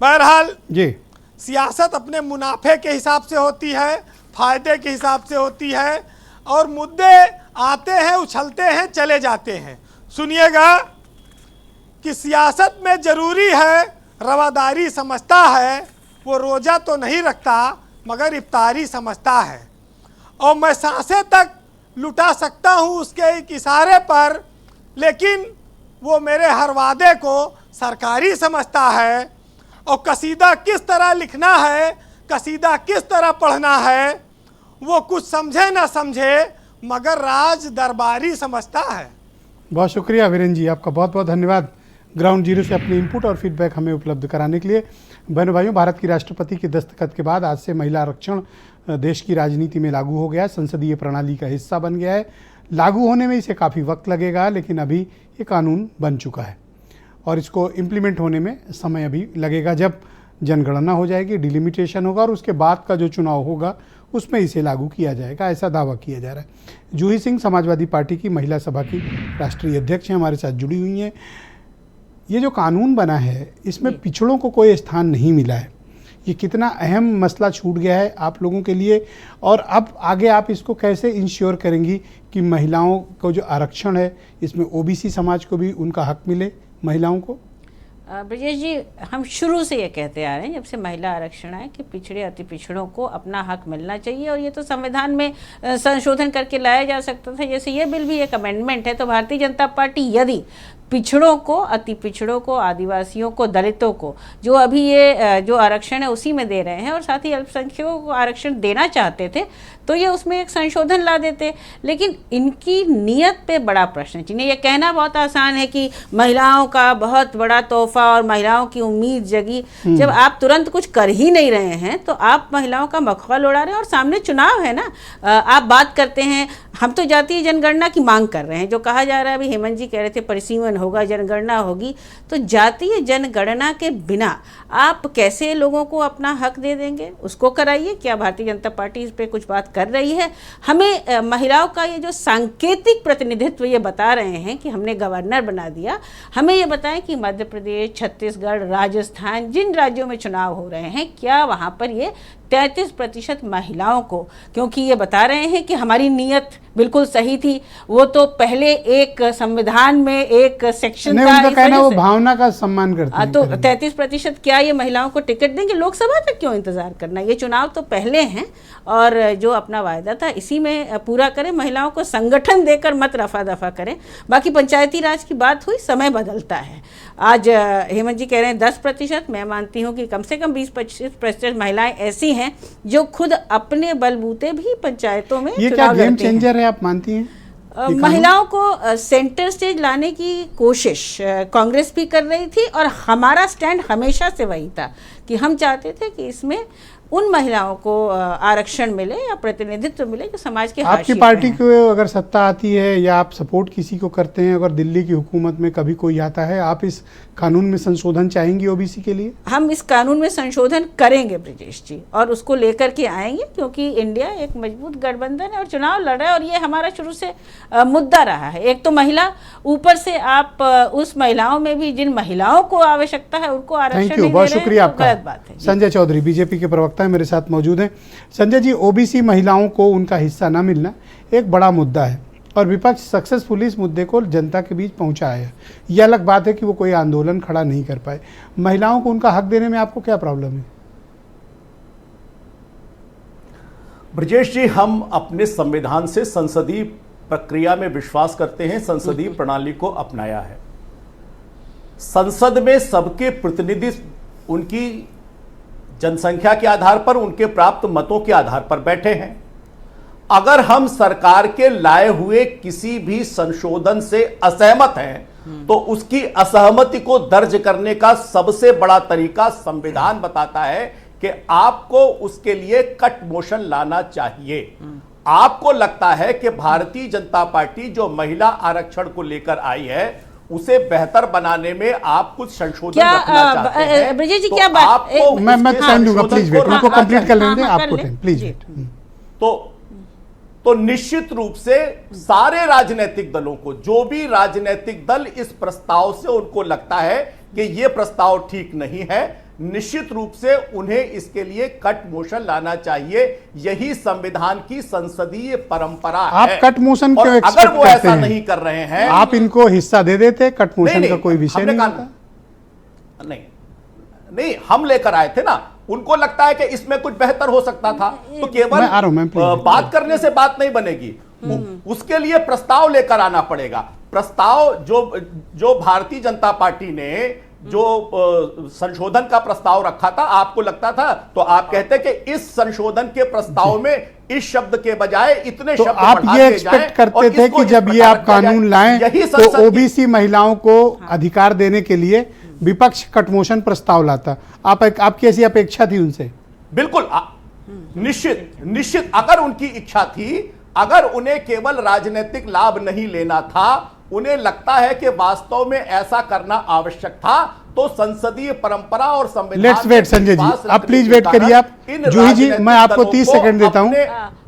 बहरहाल जी, सियासत अपने मुनाफे के हिसाब से होती है, फायदे के हिसाब से होती है, और मुद्दे आते हैं, उछलते हैं, चले जाते हैं। सुनिएगा कि सियासत में जरूरी है रवादारी समझता है, वो रोज़ा तो नहीं रखता मगर इफ्तारी समझता है। और मैं सांसें तक लुटा सकता हूँ उसके एक इशारे पर, लेकिन वो मेरे हर वादे को सरकारी समझता है। और कसीदा किस तरह लिखना है, कसीदा किस तरह पढ़ना है, वो कुछ समझे ना समझे मगर राज दरबारी समझता है। बहुत शुक्रिया वीरेंद्र जी, आपका बहुत बहुत धन्यवाद ग्राउंड जीरो से अपनी इनपुट और फीडबैक हमें उपलब्ध कराने के लिए। बहनों भाइयों, भारत की राष्ट्रपति के दस्तखत के बाद आज से महिला आरक्षण देश की राजनीति में लागू हो गया है, संसदीय प्रणाली का हिस्सा बन गया है। लागू होने में इसे काफ़ी वक्त लगेगा, लेकिन अभी ये कानून बन चुका है और इसको इम्प्लीमेंट होने में समय अभी लगेगा। जब जनगणना हो जाएगी, डिलिमिटेशन होगा और उसके बाद का जो चुनाव होगा उसमें इसे लागू किया जाएगा, ऐसा दावा किया जा रहा है। जूही सिंह समाजवादी पार्टी की महिला सभा की राष्ट्रीय अध्यक्ष हैं, हमारे साथ जुड़ी हुई हैं। ये जो कानून बना है इसमें पिछड़ों को कोई स्थान नहीं मिला है, ये कितना अहम मसला छूट गया है आप लोगों के लिए, और अब आगे आप इसको कैसे इंश्योर करेंगी कि महिलाओं को जो आरक्षण है इसमें ओबीसी समाज को भी उनका हक मिले, महिलाओं को? ब्रजेश जी, हम शुरू से ये कहते आ रहे हैं जब से महिला आरक्षण आए कि पिछड़े अति पिछड़ों को अपना हक मिलना चाहिए, और ये तो संविधान में संशोधन करके लाया जा सकता था। जैसे ये बिल भी एक अमेंडमेंट है, तो भारतीय जनता पार्टी यदि पिछड़ों को, अति पिछड़ों को, आदिवासियों को, दलितों को जो अभी ये जो आरक्षण है उसी में दे रहे हैं, और साथ ही अल्पसंख्यकों को आरक्षण देना चाहते थे तो ये उसमें एक संशोधन ला देते। लेकिन इनकी नीयत पे बड़ा प्रश्न चिन्ह। ये कहना बहुत आसान है कि महिलाओं का बहुत बड़ा तोहफा और महिलाओं की उम्मीद जगी, जब आप तुरंत कुछ कर ही नहीं रहे हैं तो आप महिलाओं का मखौल उड़ा रहे हैं। और सामने चुनाव है ना, आप बात करते हैं, हम तो जातीय जनगणना की मांग कर रहे हैं, जो कहा जा रहा है, अभी हेमंत जी कह रहे थे परिसीमन होगा, जनगणना होगी, तो जातीय जनगणना के बिना आप कैसे लोगों को अपना हक दे देंगे? उसको कराइए। क्या भारतीय जनता पार्टी इस पे कुछ बात कर रही है? हमें महिलाओं का ये जो सांकेतिक प्रतिनिधित्व ये बता रहे हैं कि हमने गवर्नर बना दिया, हमें ये बताएं कि मध्य प्रदेश, छत्तीसगढ़, राजस्थान, जिन राज्यों में चुनाव हो रहे हैं, क्या वहाँ पर ये 33% महिलाओं को, क्योंकि ये बता रहे हैं कि हमारी नीयत बिल्कुल सही थी, वो तो पहले एक संविधान में एक सेक्शन था, उनका कहना वो भावना का सम्मान करते हैं। तो 33% क्या ये महिलाओं को टिकट देंगे? लोकसभा तक क्यों इंतजार करना? ये चुनाव तो पहले हैं, और जो अपना वायदा था इसी में पूरा करें। महिलाओं को संगठन देकर मत रफा दफा करें। बाकी पंचायती राज की बात हुई, समय बदलता है। आज हेमंत जी कह रहे हैं 10%, मैं मानती हूँ कि कम से कम 20-25% महिलाएं ऐसी हैं जो खुद अपने बलबूते भी पंचायतों में ये क्या गेम चेंजर है, आप मानती हैं? महिलाओं को सेंटर स्टेज लाने की कोशिश कांग्रेस भी कर रही थी, और हमारा स्टैंड हमेशा से वही था कि हम चाहते थे कि इसमें उन महिलाओं को आरक्षण मिले या प्रतिनिधित्व मिले जो समाज के आपकी पार्टी को अगर सत्ता आती है या आप सपोर्ट किसी को करते हैं, अगर दिल्ली की हुकूमत में कभी कोई आता है, आप इस कानून में संशोधन चाहेंगी ओबीसी के लिए? हम इस कानून में संशोधन करेंगे ब्रजेश जी, और उसको लेकर के आएंगे, क्योंकि इंडिया एक मजबूत गठबंधन है और चुनाव लड़ रहा है, और ये हमारा शुरू से मुद्दा रहा है। एक तो महिला, ऊपर से आप उस महिलाओं में भी जिन महिलाओं को आवश्यकता है उनको आरक्षण नहीं दे रहे हैं, बहुत शुक्रिया आपका। गलत बात है। संजय चौधरी बीजेपी के प्रवक्ता मेरे साथ मौजूद हैं। संजय जी, ओबीसी महिलाओं को उनका हिस्सा न मिलना एक बड़ा मुद्दा है, और विपक्ष सक्सेसफुली इस मुद्दे को जनता के बीच पहुंचाया है। यह अलग बात है कि वो कोई आंदोलन खड़ा नहीं कर पाए। महिलाओं को उनका हक देने में आपको क्या प्रॉब्लम है? ब्रजेश जी, हम अपने संविधान से संसदीय प्रक्रिया में विश्वास करते हैं, संसदीय प्रणाली को अपनाया है। संसद में सबके प्रतिनिधि उनकी जनसंख्या के आधार पर, उनके प्राप्त मतों के आधार पर बैठे हैं। अगर हम सरकार के लाए हुए किसी भी संशोधन से असहमत हैं तो उसकी असहमति को दर्ज करने का सबसे बड़ा तरीका संविधान बताता है कि आपको उसके लिए कट मोशन लाना चाहिए। आपको लगता है कि भारतीय जनता पार्टी जो महिला आरक्षण को लेकर आई है उसे बेहतर बनाने में आप कुछ संशोधन रखना चाहते हैं, ब्रजेश जी, तो क्या बात? आपको मैं टाइम दूंगा, प्लीज वेट, उनको कंप्लीट कर लेंगे आपको टाइम, प्लीज वेट। तो निश्चित रूप से सारे राजनीतिक दलों को, जो भी राजनीतिक दल इस प्रस्ताव से उनको लगता है कि यह प्रस्ताव ठीक नहीं है, निश्चित रूप से उन्हें इसके लिए कट मोशन लाना चाहिए। यही संविधान की संसदीय परंपरा है। आप कट मोशन क्यों एक्सपेक्ट अगर वो करते ऐसा हैं? नहीं कर रहे हैं, आप इनको हिस्सा दे देते, कट मोशन का कोई विषय नहीं होता। नहीं, हम लेकर आए थे ना, उनको लगता है कि इसमें कुछ बेहतर हो सकता था, तो केवल बात करने से बात नहीं बनेगी, उसके लिए प्रस्ताव लेकर आना पड़ेगा। प्रस्ताव जो भारतीय जनता पार्टी ने जो संशोधन का प्रस्ताव रखा था, आपको लगता था तो आप कहते कि इस संशोधन के प्रस्ताव में इस शब्द के बजाय इतने तो शब्द आप ये एक्सपेक्ट करते थे कि जब ये आप कानून लाएं तो ओबीसी महिलाओं को अधिकार देने के लिए विपक्ष कट मोशन प्रस्ताव लाता। आपकी ऐसी अपेक्षा थी उनसे? बिल्कुल, निश्चित अगर उनकी इच्छा थी, अगर उन्हें केवल राजनीतिक लाभ नहीं लेना था उन्हें लगता है कि वास्तव में ऐसा करना आवश्यक था, तो संसदीय परंपरा और संविधान। लेट्स वेट संजय जी, आप प्लीज वेट करिए। आप जूही जी, मैं आपको 30 सेकंड देता हूं,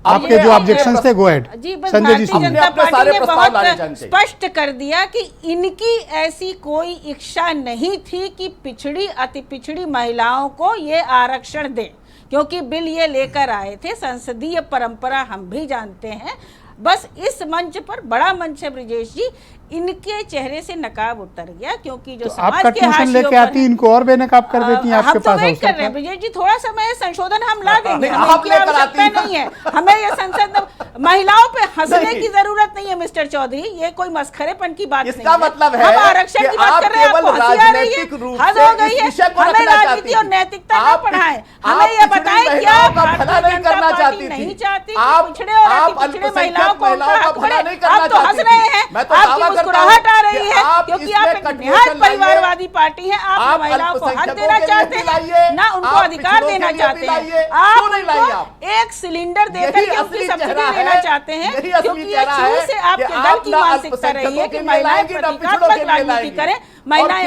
आपके जो ऑब्जेक्शन थे गो अहेड। जी, बस संजय जी भारतीय जनता पार्टी ने बहुत स्पष्ट कर दिया कि इनकी ऐसी कोई इच्छा नहीं थी कि पिछड़ी अति पिछड़ी महिलाओं को ये आरक्षण दें, क्योंकि बिल ये लेकर आए थे। संसदीय परंपरा हम भी जानते हैं। बस इस मंच पर, बड़ा मंच है ब्रिजेश जी, इनके चेहरे से नकाब उतर गया, क्योंकि जो तो समाज आप के हाशियों लेके आती, इनको और बेनकाब कर देती हैं। आपके हम तो पास वेट कर रहे हैं ब्रिजेश जी, थोड़ा समय संशोधन हम ला देंगे, हमें आप इनकी लेकर आवश्यकता आती हैं। नहीं है। हमें ये संसद में महिलाओं पे हंसने की जरूरत नहीं है मिस्टर चौधरी, ये कोई मस्खरेपन की बात इसका नहीं मतलब है। है हम आरक्षण की बात कर रहे हैं, आपको हंसी आ रही है, हद हो गई है। हमें राजनीति और नैतिकता न पढ़ाएं, हमें ये बताएं क्या भारतीय जनता पार्टी नहीं चाहती कि पिछड़े और अति पिछड़े महिलाओं को उनका हक मिले। आप तो हंस रहे हैं, आपकी मुस्कुराहट आ रही है, क्योंकि आप एक निहायत परिवारवादी पार्टी है। आप महिलाओं को हक देना चाहते हैं, ना उनको अधिकार देना चाहते हैं। आप उनको एक सिलेंडर देकर के उनकी सब्सिडी लेना चाहते हैं, क्योंकि ये शुरू से आपके दल की मानसिकता रही है कि महिलाएं प्रतीकात्मक राजनीति करें। महिलाएं,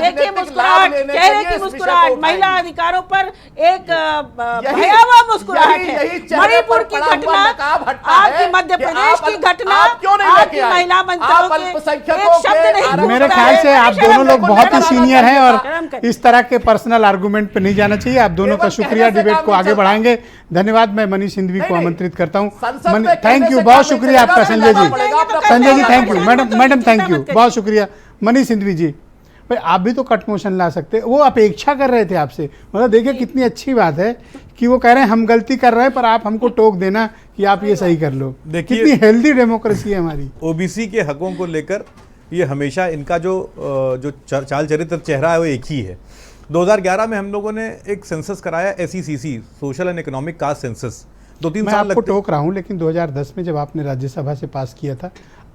देखिए मुस्कुराहट, चेहरे की मुस्कुराहट, महिला अधिकारों पर एक भयावह मुस्कुराहट है। मणिपुर की घटना, आपकी मध्य प्रदेश की घटना, आपकी महिला मंत्रियों के एक शब्द नहीं। मेरे ख्याल से आप दोनों लोग बहुत ही सीनियर हैं और इस तरह के पर्सनल आर्गुमेंट पे नहीं जाना चाहिए। आप दोनों का शुक्रिया, डिबेट को आगे बढ़ाएंगे। धन्यवाद। मैं मनीष सिंधवी को आमंत्रित करता हूँ। थैंक यू, बहुत शुक्रिया आपका Sanjay ji. Sanjay ji thank you. Madam thank you, बहुत शुक्रिया। मनीष सिंधवी जी, भाई आप भी तो कट मोशन ला सकते, वो अपेक्षा कर रहे थे आपसे। मतलब देखिए कितनी अच्छी बात है कि वो कह रहे हैं हम गलती कर रहे हैं, पर आप हमको टोक देना कि आप ये सही कर लो। देखिए, कितनी हेल्दी डेमोक्रेसी है हमारी। ओबीसी के हकों को लेकर ये हमेशा इनका जो चाल चरित्र चेहरा है वो एक ही है। 2011 में हम लोगों ने एक सेंसस कराया, SECC, social and economic caste census. 2-3 मैं साल आपको टोक रहा हूँ, लेकिन 2010 में जब आपने राज्यसभा से पास किया था,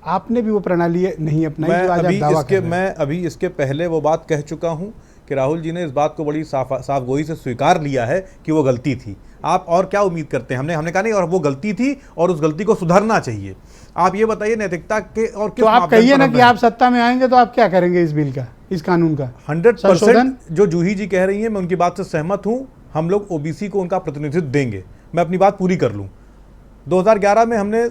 आपने भी वो प्रणाली नहीं अपनाई जो आज आप दावा कर रहे हैं। मैं अभी इसके पहले वो बात कह चुका हूं कि राहुल जी ने इस बात को बड़ी साफ गोई से स्वीकार लिया है कि वो गलती थी। आप और क्या उम्मीद करते हैं? हमने कहा नहीं, और वो गलती थी और उस गलती को सुधारना चाहिए। आप ये बताइए नैतिकता के और किस तो आप कहिए ना कि आप सत्ता में आएंगे तो आप क्या करेंगे इस बिल का, इस कानून का? 100% जो जूही जी कह रही हैं, मैं उनकी बात से सहमत हूं। हम लोग ओबीसी को उनका प्रतिनिधित्व देंगे। मैं अपनी बात पूरी कर लूं। 2011 में हमने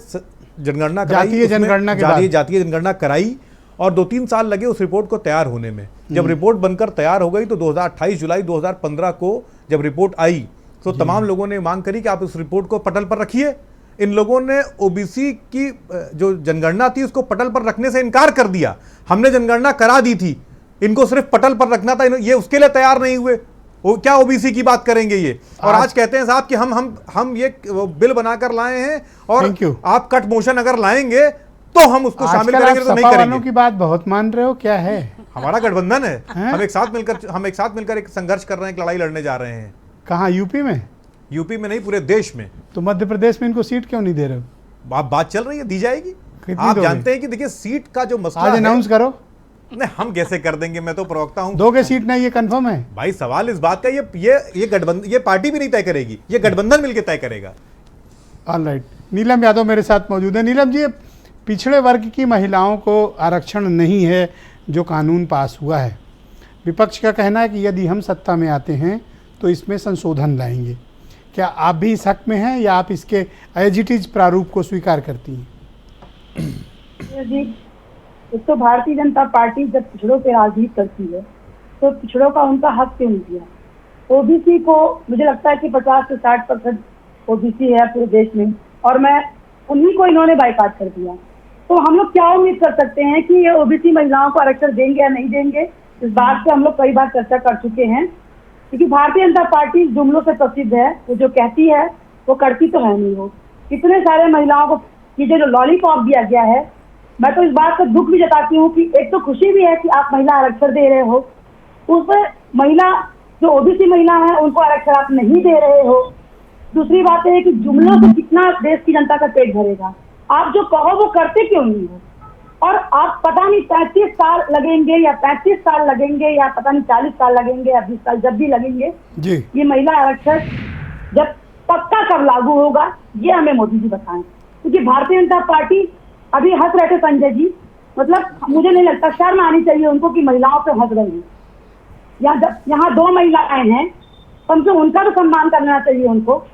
जनगणना कराई, जातीय जनगणना कराई और 2-3 साल लगे उस रिपोर्ट को तैयार होने में। जब रिपोर्ट बनकर तैयार हो गई तो 28 जुलाई 2015 को जब रिपोर्ट आई तो तमाम लोगों ने मांग करी कि आप इस रिपोर्ट को पटल पर रखिए। इन लोगों ने ओबीसी की जो जनगणना थी उसको पटल पर रखने से इनकार कर दिया। हमने जनगणना करा दी थी, इनको सिर्फ पटल पर रखना था, ये उसके लिए तैयार नहीं हुए। वो क्या ओबीसी की बात करेंगे ये? और आज कहते हैं साहब कि हम ये बिल बनाकर लाए हैं और आप कट मोशन अगर लाएंगे तो हम उसको शामिल करेंगे, तो नहीं करेंगे। की बात बहुत मान रहे हो, क्या है? हमारा गठबंधन है, हम एक साथ मिलकर एक संघर्ष कर रहे हैं, एक लड़ाई लड़ने जा रहे हैं। कहाँ? यूपी में? यूपी में नहीं, पूरे देश में। तो मध्य प्रदेश में इनको सीट क्यों नहीं दे रहे हो? आप बात चल रही है, दी जाएगी। आप जानते हैं कि देखिए सीट का जो मसला आज अनाउंस करो। नहीं, हम कैसे कर देंगे? मैं तो प्रवक्ता हूं। दोगे सीट नहीं, ये कंफर्म है भाई। सवाल इस बात का, ये गठबंधन, ये पार्टी भी नहीं तय करेगी, ये गठबंधन मिलकर तय करेगा। ऑलराइट। नीलम यादव मेरे साथ मौजूद है। नीलम जी, पिछड़े वर्ग की महिलाओं को आरक्षण नहीं है जो कानून पास हुआ है। विपक्ष का कहना है कि यदि हम सत्ता में आते हैं तो इसमें संशोधन लाएंगे। क्या आप भी इस हक में हैं या आप इसके एज इट इज प्रारूप को स्वीकार करती हैं? जी, एक तो भारतीय जनता पार्टी जब पिछड़ों पे राजनीति करती है तो पिछड़ों का उनका हक क्यों नहीं दिया? ओबीसी को मुझे लगता है कि 50 से 60% ओबीसी है पूरे देश में, और मैं उन्हीं को इन्होंने बाइकाट कर दिया। तो हम लोग क्या उम्मीद कर सकते हैं कि ये ओबीसी महिलाओं को आरक्षण देंगे या नहीं देंगे? इस बात पे हम लोग कई बार चर्चा कर चुके हैं, क्योंकि भारतीय जनता पार्टी जुमलों से प्रसिद्ध है। वो जो कहती है वो करती तो है नहीं। वो इतने सारे महिलाओं को ये जो लॉलीपॉप दिया गया है, मैं तो इस बात का दुख भी जताती हूँ कि एक तो खुशी भी है कि आप महिला आरक्षण दे रहे हो, उस महिला जो ओबीसी महिला है उनको आरक्षण आप नहीं दे रहे हो। दूसरी बात है कि जुमलों से कितना देश की जनता का पेट भरेगा? आप जो कहो वो करते क्यों नहीं हो? और आप पता नहीं 35 साल लगेंगे या 35 साल लगेंगे या पता नहीं 40 साल लगेंगे या 20 साल, जब भी लगेंगे जी, ये महिला आरक्षण जब पक्का कब लागू होगा ये हमें मोदी जी बताएं। क्योंकि भारतीय जनता पार्टी, अभी हंस रहे थे संजय जी मतलब मुझे नहीं लगता, शर्म आनी चाहिए उनको कि महिलाओं पे हंस रहे हैं। यहाँ 2 महिलाएं हैं, कम से उनका तो सम्मान करना चाहिए उनको।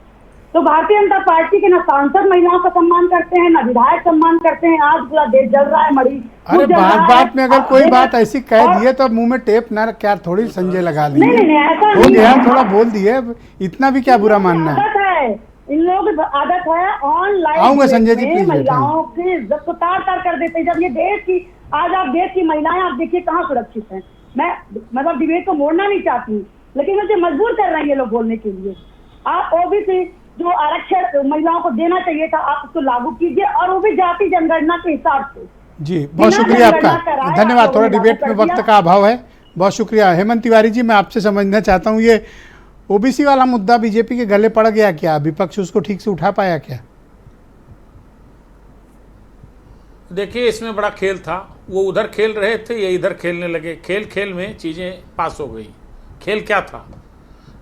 तो भारतीय जनता पार्टी के ना सांसद महिलाओं का सम्मान करते हैं, ना विधायक सम्मान करते हैं। आज पूरा देश जल रहा है, मरी अरे बात में अगर कोई बात ऐसी कह दिए तो मुंह में टेप ना क्या थोड़ी संजय लगा ली, नहीं ऐसा हो गया, थोड़ा बोल दिए, इतना भी क्या बुरा मानना है। आदत है इन लोग, आदत है ऑनलाइन। आऊंगा संजय जी, प्लीज महिलाओं की इज्जत को तार तार कर देते हैं। जब ये देश की, आज आप देश की महिलाएं आप देखिए कहाँ सुरक्षित हैं। मैं मतलब डिबेट को मोड़ना नहीं चाहती हूँ, लेकिन मुझे मजबूर कर रहे हैं ये लोग बोलने के लिए। आप ओबीसी जो आरक्षण महिलाओं को देना चाहिए था, आप उसको लागू कीजिए, और वो भी जाति जनगणना के हिसाब से। जी बहुत शुक्रिया आपका, धन्यवाद। थोड़ा डिबेट में वक्त का अभाव है, बहुत शुक्रिया। हेमंत तिवारी जी, मैं आपसे समझना चाहता हूँ, ये ओबीसी वाला मुद्दा बीजेपी के गले पड़ गया क्या? विपक्ष उसको ठीक से उठा पाया क्या? देखिए, इसमें बड़ा खेल था। वो उधर खेल रहे थे, ये इधर खेलने लगे। खेल खेल में चीज़ें पास हो गई। खेल क्या था?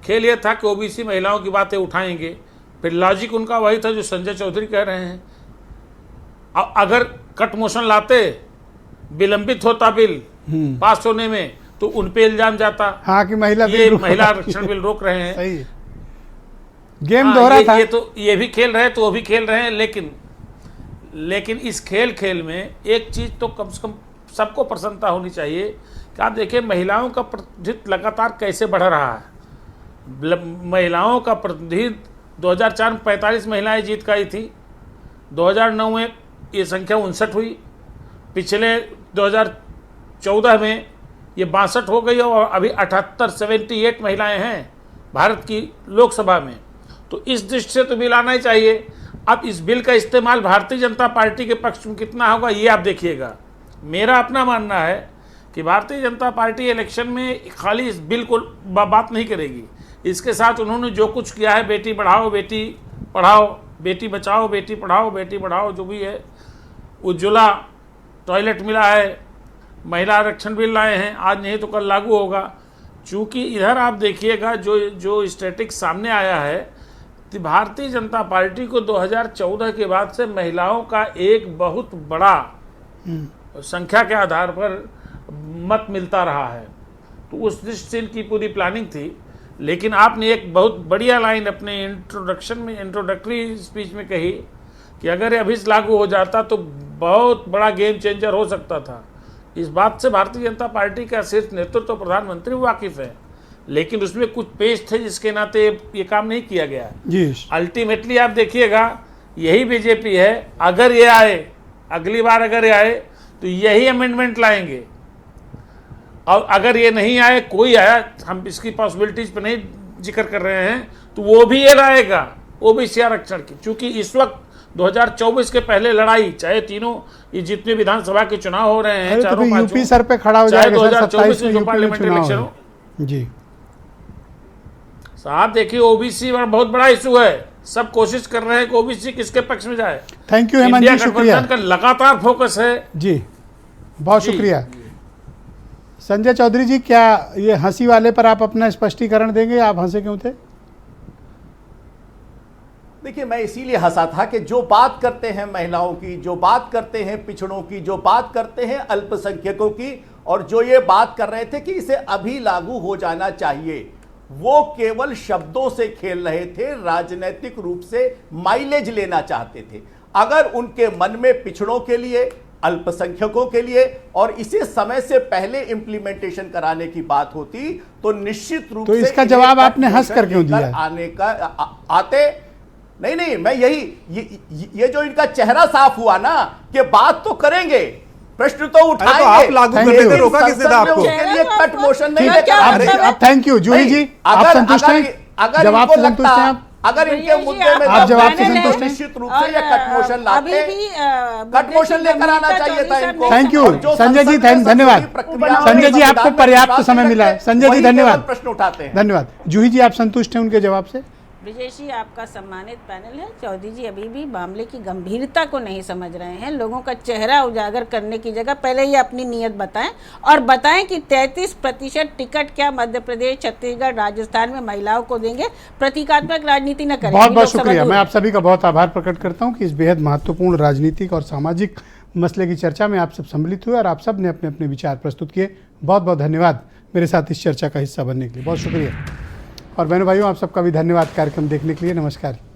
खेल ये था कि ओबीसी महिलाओं की बातें उठाएंगे। फिर लॉजिक उनका वही था जो संजय चौधरी कह रहे हैं। अगर कट मोशन लाते, विलंबित होता बिल पास होने में, तो उन पे इल्जाम जाता। हाँ कि महिला आरक्षण बिल रोक रहे हैं। सही गेम दोहरा था। ये भी खेल रहे हैं तो वो भी खेल रहे हैं। लेकिन इस खेल में एक चीज तो कम से कम सबको प्रसन्नता होनी चाहिए कि आप देखिए महिलाओं का प्रतिनिधित्व लगातार कैसे बढ़ रहा है। महिलाओं का प्रतिनिधित्व 2004 में 45 महिलाएं जीत गई थी, 2009 में ये संख्या 59 हुई, पिछले 2014 में ये 62 हो गई, और अभी 78 महिलाएं हैं भारत की लोकसभा में। तो इस दृष्टि से तो बिल आना ही चाहिए। अब इस बिल का इस्तेमाल भारतीय जनता पार्टी के पक्ष में कितना होगा ये आप देखिएगा। मेरा अपना मानना है कि भारतीय जनता पार्टी इलेक्शन में खाली इस बिल को बात नहीं करेगी। इसके साथ उन्होंने जो कुछ किया है, बेटी बढ़ाओ बेटी पढ़ाओ, बेटी बचाओ बेटी पढ़ाओ, बेटी बढ़ाओ जो भी है, उज्ज्वला टॉयलेट मिला है, महिला आरक्षण बिल लाए हैं, आज नहीं तो कल लागू होगा। चूँकि इधर आप देखिएगा जो स्टैटिक्स सामने आया है, तो भारतीय जनता पार्टी को 2014 के बाद से महिलाओं का एक बहुत बड़ा संख्या के आधार पर मत मिलता रहा है। तो उस दृष्टि से इनकी पूरी प्लानिंग थी। लेकिन आपने एक बहुत बढ़िया लाइन अपने इंट्रोडक्टरी स्पीच में कही कि अगर अभी लागू हो जाता तो बहुत बड़ा गेम चेंजर हो सकता था। इस बात से भारतीय जनता पार्टी का शीर्ष नेतृत्व तो प्रधानमंत्री वाकिफ है, लेकिन उसमें कुछ पेश थे जिसके नाते ये काम नहीं किया गया। अल्टीमेटली आप देखिएगा यही बीजेपी है, अगर ये आए, अगली बार अगर ये आए तो यही अमेंडमेंट लाएंगे, और अगर ये नहीं आए, कोई आया, हम इसकी पॉसिबिलिटीज पे नहीं जिक्र कर रहे हैं, तो वो भी ये लाएगा ओबीसी आरक्षण की। चूंकि इस वक्त 2024 के पहले लड़ाई, चाहे तीनों ये जितने विधानसभा के चुनाव हो रहे हैं, चारों यूपी सर पे खड़ा हो जाएगा, 2024 में जो पार्लियामेंट इलेक्शन हो जी साहब, देखिए ओबीसी बहुत बड़ा इशू है। सब कोशिश कर रहे हैं कि ओबीसी किसके पक्ष में जाए। थैंक यू हेमंत जी, शुक्रिया। का लगातार फोकस है जी, बहुत शुक्रिया। संजय चौधरी जी, क्या ये हंसी वाले पर आप अपना स्पष्टीकरण देंगे? आप हंसे क्यों थे? देखिए, मैं इसीलिए हंसा था कि जो बात करते हैं महिलाओं की, जो बात करते हैं पिछड़ों की, जो बात करते हैं अल्पसंख्यकों की, और जो ये बात कर रहे थे कि इसे अभी लागू हो जाना चाहिए, वो केवल शब्दों से खेल रहे थे, राजनीतिक रूप से माइलेज लेना चाहते थे। अगर उनके मन में पिछड़ों के लिए, अल्पसंख्यकों के लिए और इसे समय से पहले इंप्लीमेंटेशन कराने की बात होती तो निश्चित रूप से इसका जवाब आपने हंस कर क्यों दिया? आने का आते नहीं, मैं ये जो इनका चेहरा साफ हुआ ना कि बात तो करेंगे, प्रश्न तो उठाएंगे, तो आप लागू करने से रोका किसने था आपको? के लिए कट मोशन नहीं लेकर। अब थैंक यू जूही जी, आप संतुष्ट हैं? अगर जवाब इनको से संतुष्ट हैं आप? अगर इनके मुद्दे में आप जवाब से संतुष्ट हैं? निश्चित रूप से ये कट मोशन लाते, कट मोशन लेकर आना चाहिए था इनको। थैंक यू संजय जी, धन्यवाद। संजय जी, आपको पर्याप्त समय मिला है। संजय जी धन्यवाद, प्रश्न उठाते हैं। धन्यवाद। जूही जी, आप संतुष्ट हैं उनके जवाब से? ब्रिजेश जी, आपका सम्मानित पैनल है। चौधरी जी अभी भी मामले की गंभीरता को नहीं समझ रहे हैं। लोगों का चेहरा उजागर करने की जगह पहले ये अपनी नीयत बताएं, और बताएं कि 33% टिकट क्या मध्य प्रदेश, छत्तीसगढ़, राजस्थान में महिलाओं को देंगे। प्रतीकात्मक राजनीति न करें। बहुत बहुत शुक्रिया। मैं आप सभी का बहुत आभार प्रकट करता हूँ कि इस बेहद महत्वपूर्ण राजनीतिक और सामाजिक मसले की चर्चा में आप सब सम्मिलित हुए और आप सब ने अपने अपने विचार प्रस्तुत किए। बहुत बहुत धन्यवाद मेरे साथ इस चर्चा का हिस्सा बनने के लिए, बहुत शुक्रिया। और बहनों भाइयों, आप सबका भी धन्यवाद कार्यक्रम देखने के लिए। नमस्कार।